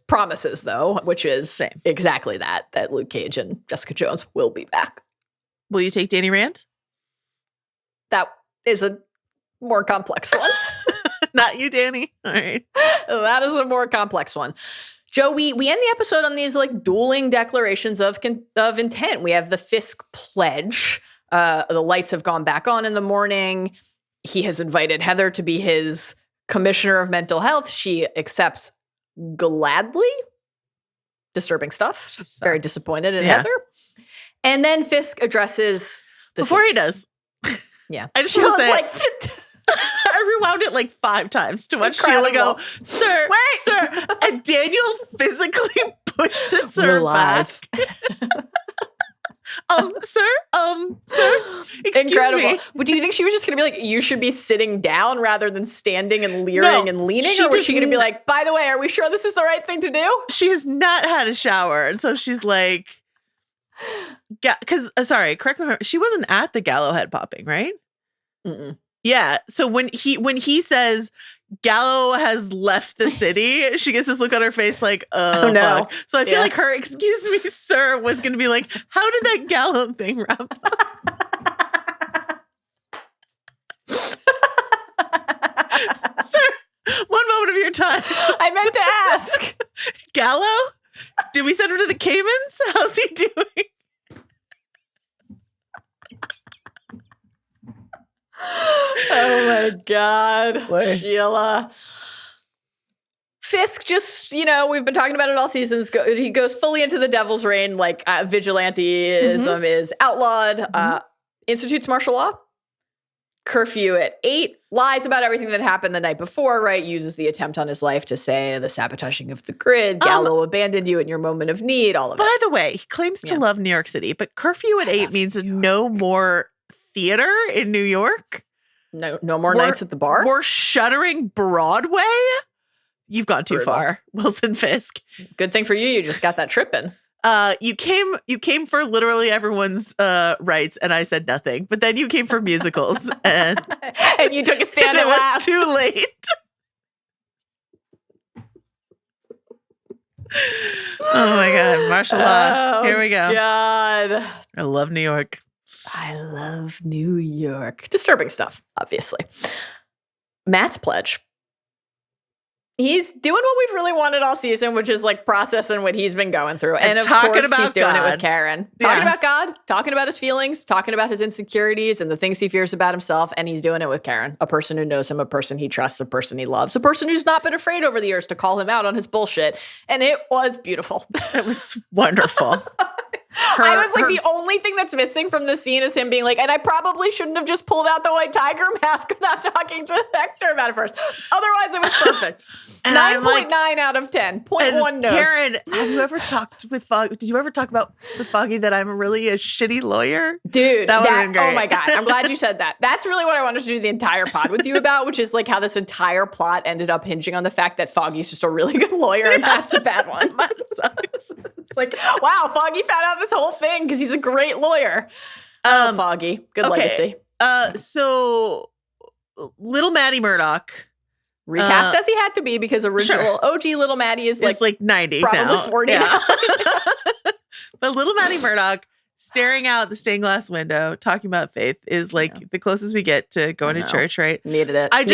promises, though, which is exactly that Luke Cage and Jessica Jones will be back. Will you take Danny Rand? That is a more complex one. Not you, Danny. All right. That is a more complex one. Joe, we end the episode on these like dueling declarations of intent. We have the Fisk pledge. The lights have gone back on in the morning. He has invited Heather to be his commissioner of mental health. She accepts gladly. Disturbing stuff. Very disappointed in Heather. And then Fisk addresses before he does. Yeah. I just want to say, like, I rewound it like 5 times to watch Sheila go, sir, and Daniel physically pushes her back. Sir, So excuse Incredible. me. But do you think she was just going to be like, you should be sitting down rather than standing and leering and leaning? Or was she going to be like, by the way, are we sure this is the right thing to do? She has not had a shower. And so she's like, because, sorry, correct me if I'm wrong, she wasn't at the Gallo head popping, right? Mm-mm. Yeah. So when he says Gallo has left the city, she gets this look on her face like, oh no. Fuck. So I feel like her excuse me, sir, was going to be like, how did that Gallo thing wrap up? Sir, one moment of your time. I meant to ask. Gallo? Did we send him to the Caymans? How's he doing? Oh my God. Sheila. Fisk just, we've been talking about it all seasons. He goes fully into the devil's reign, like vigilanteism is outlawed, institutes martial law, curfew at 8, lies about everything that happened the night before, right? Uses the attempt on his life to say the sabotaging of the grid, Gallo abandoned you in your moment of need, all of it. By the way, he claims to love New York City, but curfew at 8 means no more theater in New York. No more nights at the bar. We're shuttering Broadway. You've gone too far, Wilson Fisk. Good thing for you. You just got that trip in. You came for literally everyone's rights, and I said nothing. But then you came for musicals, and and you took a stand and at it was last. too late. Oh my God, martial law. Here we go. God, I love New York. I love New York. Disturbing stuff, obviously. Matt's pledge. He's doing what we've really wanted all season, which is like processing what he's been going through. And of course, he's doing it with Karen. Talking about God, talking about his feelings, talking about his insecurities and the things he fears about himself. And he's doing it with Karen, a person who knows him, a person he trusts, a person he loves, a person who's not been afraid over the years to call him out on his bullshit. And it was beautiful. It was wonderful. I was like, the only thing that's missing from the scene is him being like, and I probably shouldn't have just pulled out the white tiger mask without talking to Hector about it first. Otherwise, it was perfect. 9.9 out of 10. 0.1 notes. Karen, have you ever talked with Foggy? Did you ever talk about with Foggy that I'm really a shitty lawyer? Dude, that would have been great. Oh my God. I'm glad you said that. That's really what I wanted to do the entire pod with you about, which is like how this entire plot ended up hinging on the fact that Foggy's just a really good lawyer and that's a bad one. Mine sucks. It's like, wow, Foggy found out this whole thing because he's a great lawyer. Foggy. Good legacy. So little Maddie Murdoch. Recast as he had to be because original OG Little Maddie is like 90 probably now. 40 now. But little Maddie Murdoch staring out the stained glass window talking about faith is like the closest we get to going to church, right? Needed it. I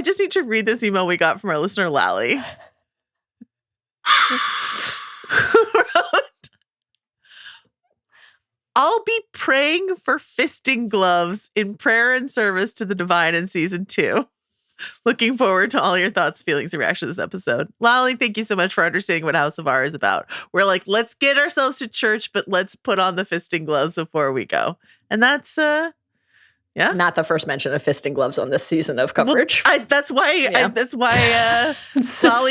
just need to read this email we got from our listener Lally. Who wrote, I'll be praying for fisting gloves in prayer and service to the divine in season 2. Looking forward to all your thoughts, feelings, and reactions to this episode. Lolly, thank you so much for understanding what House of R is about. We're like, let's get ourselves to church, but let's put on the fisting gloves before we go. And that's, not the first mention of fisting gloves on this season of coverage. Well, that's why Lolly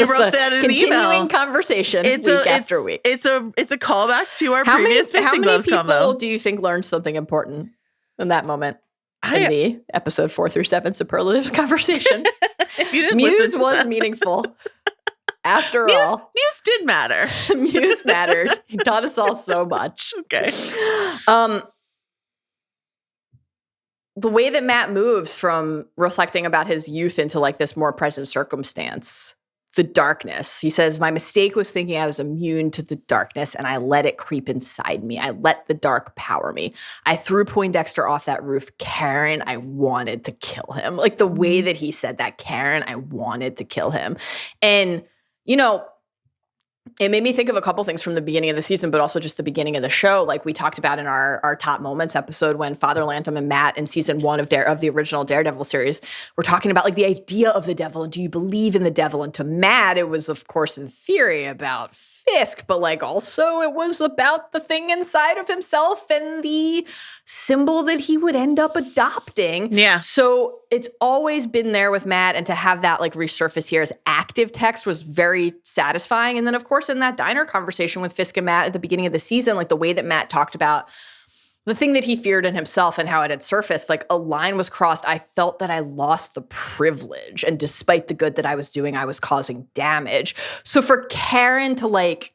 wrote that in the email. Continuing conversation week after week. It's a callback to our previous fisting gloves combo. How many people do you think learned something important in that moment? In the episode 4 through 7 superlatives conversation. Muse was meaningful. After all. Muse did matter. Muse mattered. He taught us all so much. Okay. The way that Matt moves from reflecting about his youth into like this more present circumstance, the darkness. He says, my mistake was thinking I was immune to the darkness and I let it creep inside me. I let the dark power me. I threw Poindexter off that roof. Karen, I wanted to kill him. Like the way that he said that, Karen, I wanted to kill him. And, it made me think of a couple things from the beginning of the season, but also just the beginning of the show. Like we talked about in our Top Moments episode when Father Lantom and Matt in season 1 of the original Daredevil series were talking about like the idea of the devil and do you believe in the devil? And to Matt, it was of course in theory about Fisk, but like also it was about the thing inside of himself and the symbol that he would end up adopting. Yeah. So it's always been there with Matt, and to have that like resurface here as active text was very satisfying. And then of course in that diner conversation with Fisk and Matt at the beginning of the season, like the way that Matt talked about the thing that he feared in himself and how it had surfaced, like a line was crossed. I felt that I lost the privilege. And despite the good that I was doing, I was causing damage. So for Karen to like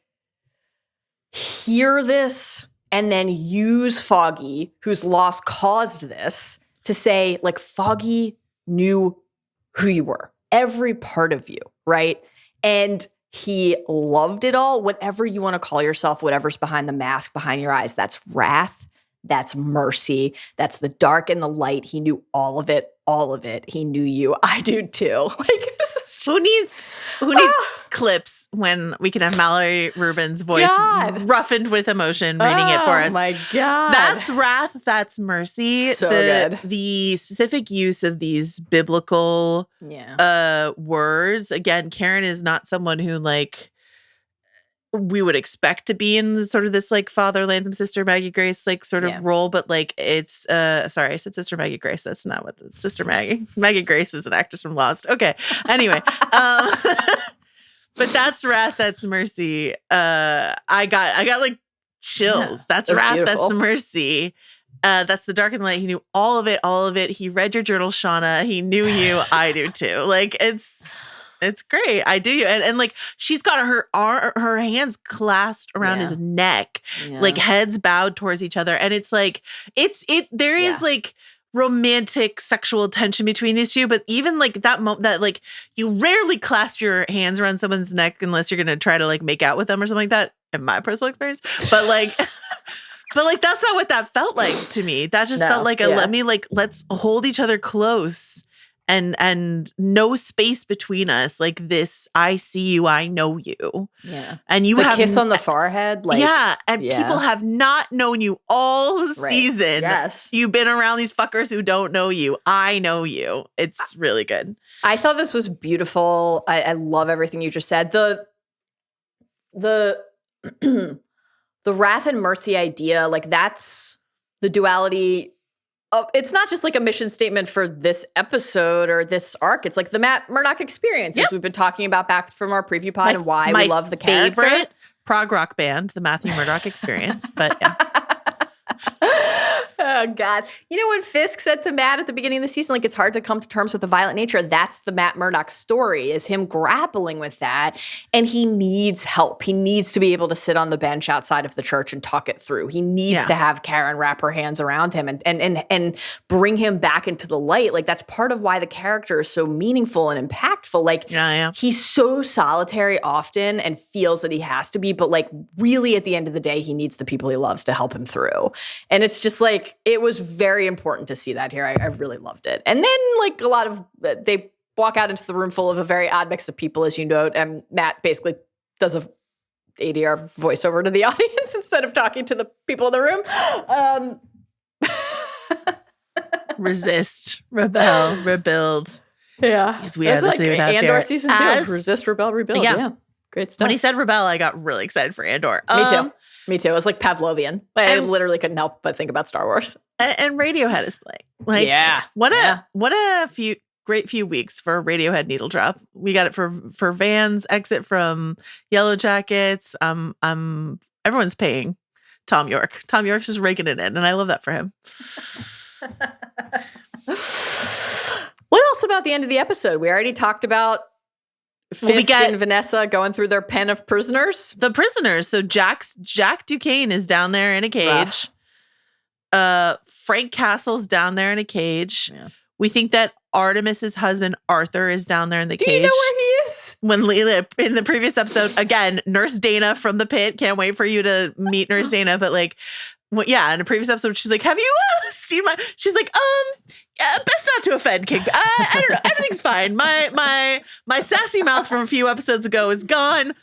hear this and then use Foggy, whose loss caused this, to say like Foggy knew who you were, every part of you, right? And he loved it all, whatever you want to call yourself, whatever's behind the mask, behind your eyes. That's wrath. That's mercy. That's the dark and the light. He knew all of it. All of it. He knew you. I do too. Like this is just, who needs clips when we can have Mallory Rubin's voice roughened with emotion reading it for us? Oh my God. That's wrath. That's mercy. So good. The specific use of these biblical words. Again, Karen is not someone who like we would expect to be in sort of this like Father Lantham, Sister Maggie Grace like sort of role, but like it's sorry, I said Sister Maggie Grace. That's not what the Sister Maggie Grace is an actress from Lost. Okay. Anyway, but that's wrath, that's mercy. I got like chills. Yeah, that's wrath, beautiful. That's mercy. That's the dark and the light. He knew all of it. He read your journal, Shauna. He knew you. I do too. Like it's great. I do. And like she's got her hands clasped around his neck, like heads bowed towards each other. And it's like, there is like romantic sexual tension between these two. But even like that moment that like you rarely clasp your hands around someone's neck unless you're going to try to like make out with them or something like that in my personal experience. But like, but like, that's not what that felt like to me. That just felt like let's hold each other close. And no space between us, like this. I see you, I know you. Yeah, and you the have kiss on the forehead, like people have not known you all season. Yes, you've been around these fuckers who don't know you. I know you. It's really good. I thought this was beautiful. I love everything you just said. The the wrath and mercy idea, like that's the duality. It's not just like a mission statement for this episode or this arc. It's like the Matt Murdock experience, as we've been talking about back from our preview pod and why we love the character. My favorite prog rock band, the Matthew Murdock experience. But yeah. Oh, God. You know, when Fisk said to Matt at the beginning of the season, like, it's hard to come to terms with the violent nature, that's the Matt Murdock story, is him grappling with that. And he needs help. He needs to be able to sit on the bench outside of the church and talk it through. He needs to have Karen wrap her hands around him and bring him back into the light. Like, that's part of why the character is so meaningful and impactful. Like, he's so solitary often and feels that he has to be, but like, really at the end of the day, he needs the people he loves to help him through. And it's just like, it was very important to see that here. I really loved it. And then like a lot of, they walk out into the room full of a very odd mix of people, as you note, and Matt basically does a ADR voiceover to the audience instead of talking to the people in the room. Resist, rebel, rebuild. Yeah. Because we had to say without Andor season 2. Resist, rebel, rebuild. Yeah. Great stuff. When he said rebel, I got really excited for Andor. Me too. It was like Pavlovian. I literally couldn't help but think about Star Wars. And Radiohead is playing. Like, what a great few weeks for a Radiohead needle drop. We got it for Van's exit from Yellow Jackets. Everyone's paying Tom York. Tom York's just raking it in, and I love that for him. What else about the end of the episode? We already talked about Fisk and Vanessa going through their pen of prisoners. The prisoners. So Jack Duquesne is down there in a cage. Frank Castle's down there in a cage. Yeah. We think that Artemis's husband Arthur is down there in the cage. Do you know where he is? When Leela, in the previous episode, again, Nurse Dana from the pit. Can't wait for you to meet Nurse Dana. But like, in a previous episode, she's like, "Have you seen my?" She's like, best not to offend King. I don't know. Everything's fine. My sassy mouth from a few episodes ago is gone,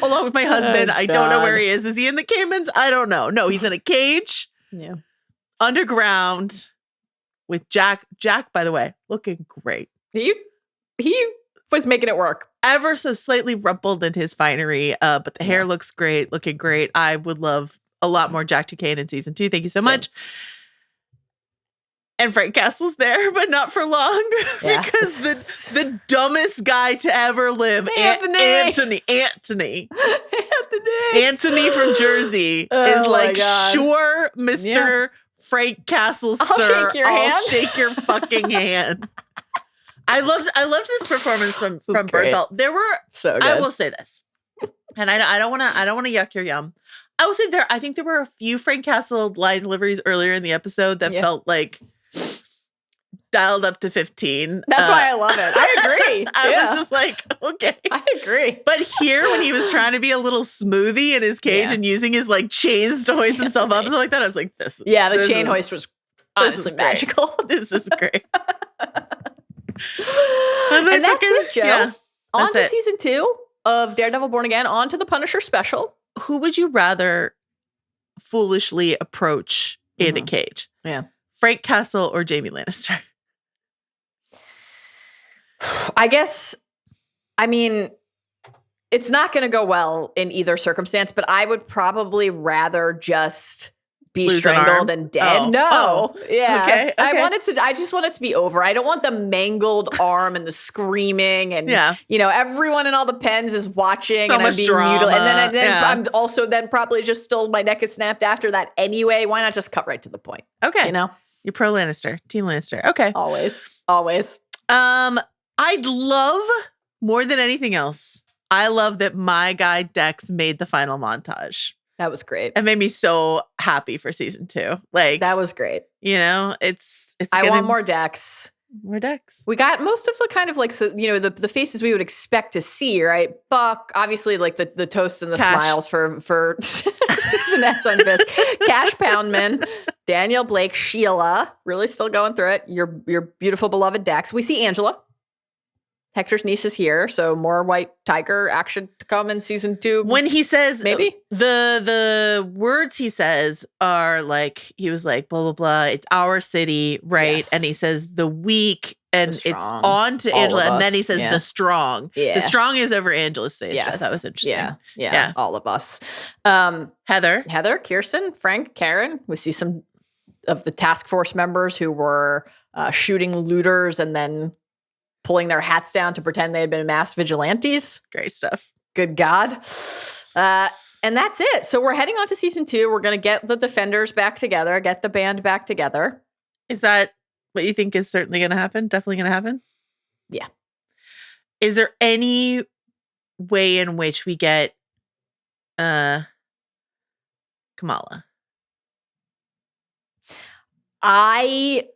along with my husband. I don't know where he is. Is he in the Caymans? I don't know. No, he's in a cage. Yeah. Underground with Jack. Jack, by the way, looking great. He was making it work. Ever so slightly rumpled in his finery, but the hair looks great, looking great. I would love a lot more Jack Duquesne in season 2. Thank you so much. And Frank Castle's there, but not for long, because the dumbest guy to ever live, Anthony from Jersey, is like, sure, Mr. Frank Castle, I'll sir. shake your I'll hand. shake your fucking hand. I loved this performance from great. Berthel. There were So good. I will say this, and I don't want to yuck your yum. I will say I think there were a few Frank Castle line deliveries earlier in the episode that felt like dialed up to 15. That's why I love it. I agree. I was just like, okay. I agree. But here, when he was trying to be a little smoothie in his cage and using his like chains to hoist himself up and stuff like that, I was like, this is the chain hoist was honestly magical. This is great. And that's it, Joe. Yeah, on to season 2 of Daredevil Born Again, on to the Punisher special. Who would you rather foolishly approach in a cage? Yeah. Frank Castle or Jaime Lannister? I guess, I mean, it's not going to go well in either circumstance, but I would probably rather just be strangled and dead. Yeah. Okay. I just want it to be over. I don't want the mangled arm and the screaming and, everyone in all the pens is watching so and much I'm being drama. mutilated. And then I'm also then probably just still my neck is snapped after that anyway. Why not just cut right to the point? Okay. You know? You're pro Lannister, team Lannister. Okay. Always. I'd love more than anything else. I love that my guy Dex made the final montage. That was great. It made me so happy for season 2. Like that was great. It's. I want more Dex. More Dex. We got most of the kind of like the faces we would expect to see, right? Buck, obviously, like the toasts and the smiles for Vanessa and Fisk. Cash Poundman, Daniel Blake, Sheila, really still going through it. Your beautiful beloved Dex. We see Angela. Hector's niece is here, so more White Tiger action to come in season 2. When he says maybe the words he says are like he was like blah blah blah. It's our city, right? Yes. And he says the weak, and it's on to Angela, and then he says the strong. Yeah. The strong is over Angela's face. Yes. That was interesting. Yeah, all of us. Heather, Kirsten, Frank, Karen. We see some of the task force members who were shooting looters and then pulling their hats down to pretend they had been masked vigilantes. Great stuff. Good God. And that's it. So we're heading on to season 2. We're going to get the Defenders back together, get the band back together. Is that what you think is certainly going to happen? Definitely going to happen? Yeah. Is there any way in which we get Kamala? I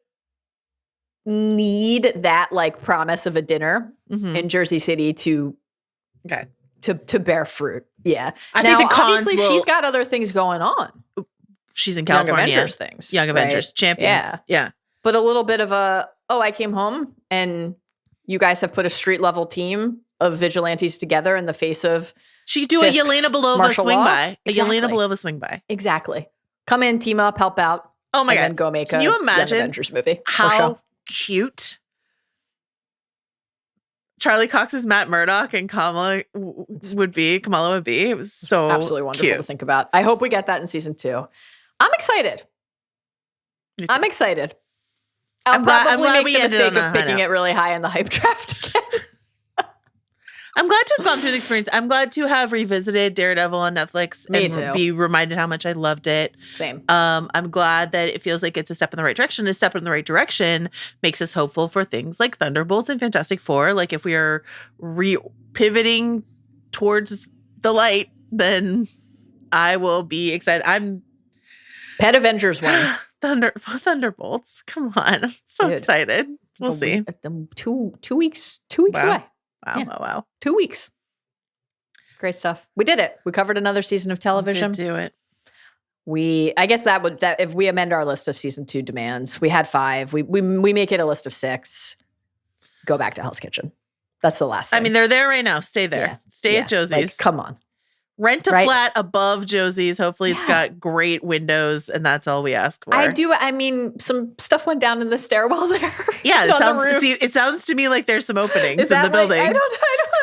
need that like promise of a dinner in Jersey City to bear fruit. Yeah. I think the cons obviously she's got other things going on. She's in California. Young Avengers things. Young Avengers champions. Yeah. But a little bit of I came home and you guys have put a street level team of vigilantes together in the face of she do Fisk's a Yelena Belova swing law. by. Exactly. A Yelena Belova swing by. Exactly. Come in, team up, help out. Oh my God. And then go make Can you imagine Young Avengers movie. How cute Charlie Cox's Matt Murdock and Kamala would be. It was so absolutely wonderful cute to think about. I hope we get that in season 2. I'm excited. I'm excited. I'll probably make the mistake of picking it really high in the hype draft again. I'm glad to have gone through the experience. I'm glad to have revisited Daredevil on Netflix and be reminded how much I loved it. Same. I'm glad that it feels like it's a step in the right direction. A step in the right direction makes us hopeful for things like Thunderbolts and Fantastic Four. Like if we are pivoting towards the light, then I will be excited. I'm Pet Avengers 1. Thunderbolts. Come on. I'm so excited. We'll see. 2 weeks. 2 weeks away. Wow. Yeah. Wow. 2 weeks. Great stuff. We did it. We covered another season of television. We did do it. I guess that if we amend our list of season 2 demands, we had 5. We make it a list of 6. Go back to Hell's Kitchen. That's the last thing. I mean, they're there right now. Stay there. Yeah. Stay at Josie's. Like, come on. Rent a flat above Josie's. Hopefully it's got great windows and that's all we ask for. I mean, some stuff went down in the stairwell there. Yeah, it sounds to me like there's some openings in the building. I don't know. It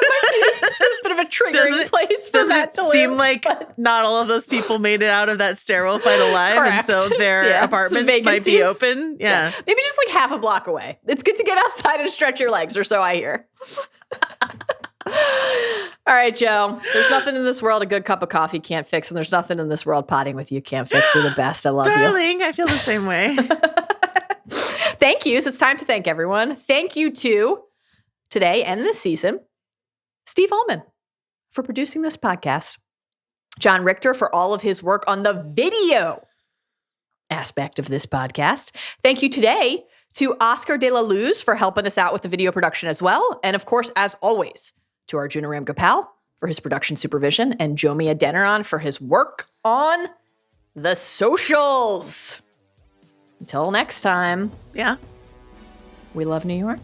might be a bit of a triggering place for that to live. Does it seem like not all of those people made it out of that stairwell fight alive? Correct. And so their apartments might be open? Yeah. Maybe just like half a block away. It's good to get outside and stretch your legs, or so I hear. All right, Joe. There's nothing in this world a good cup of coffee can't fix, and there's nothing in this world potting with you can't fix. You're the best. I love you. Darling, I feel the same way. Thank you. So it's time to thank everyone. Thank you to today and this season, Steve Ahlman for producing this podcast, John Richter for all of his work on the video aspect of this podcast. Thank you today to Oscar De La Luz for helping us out with the video production as well. And of course, as always, to Arjuna Ramgopal for his production supervision and Jomi Adeniran for his work on the socials. Until next time. Yeah. We love New York.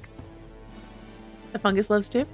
The fungus loves too.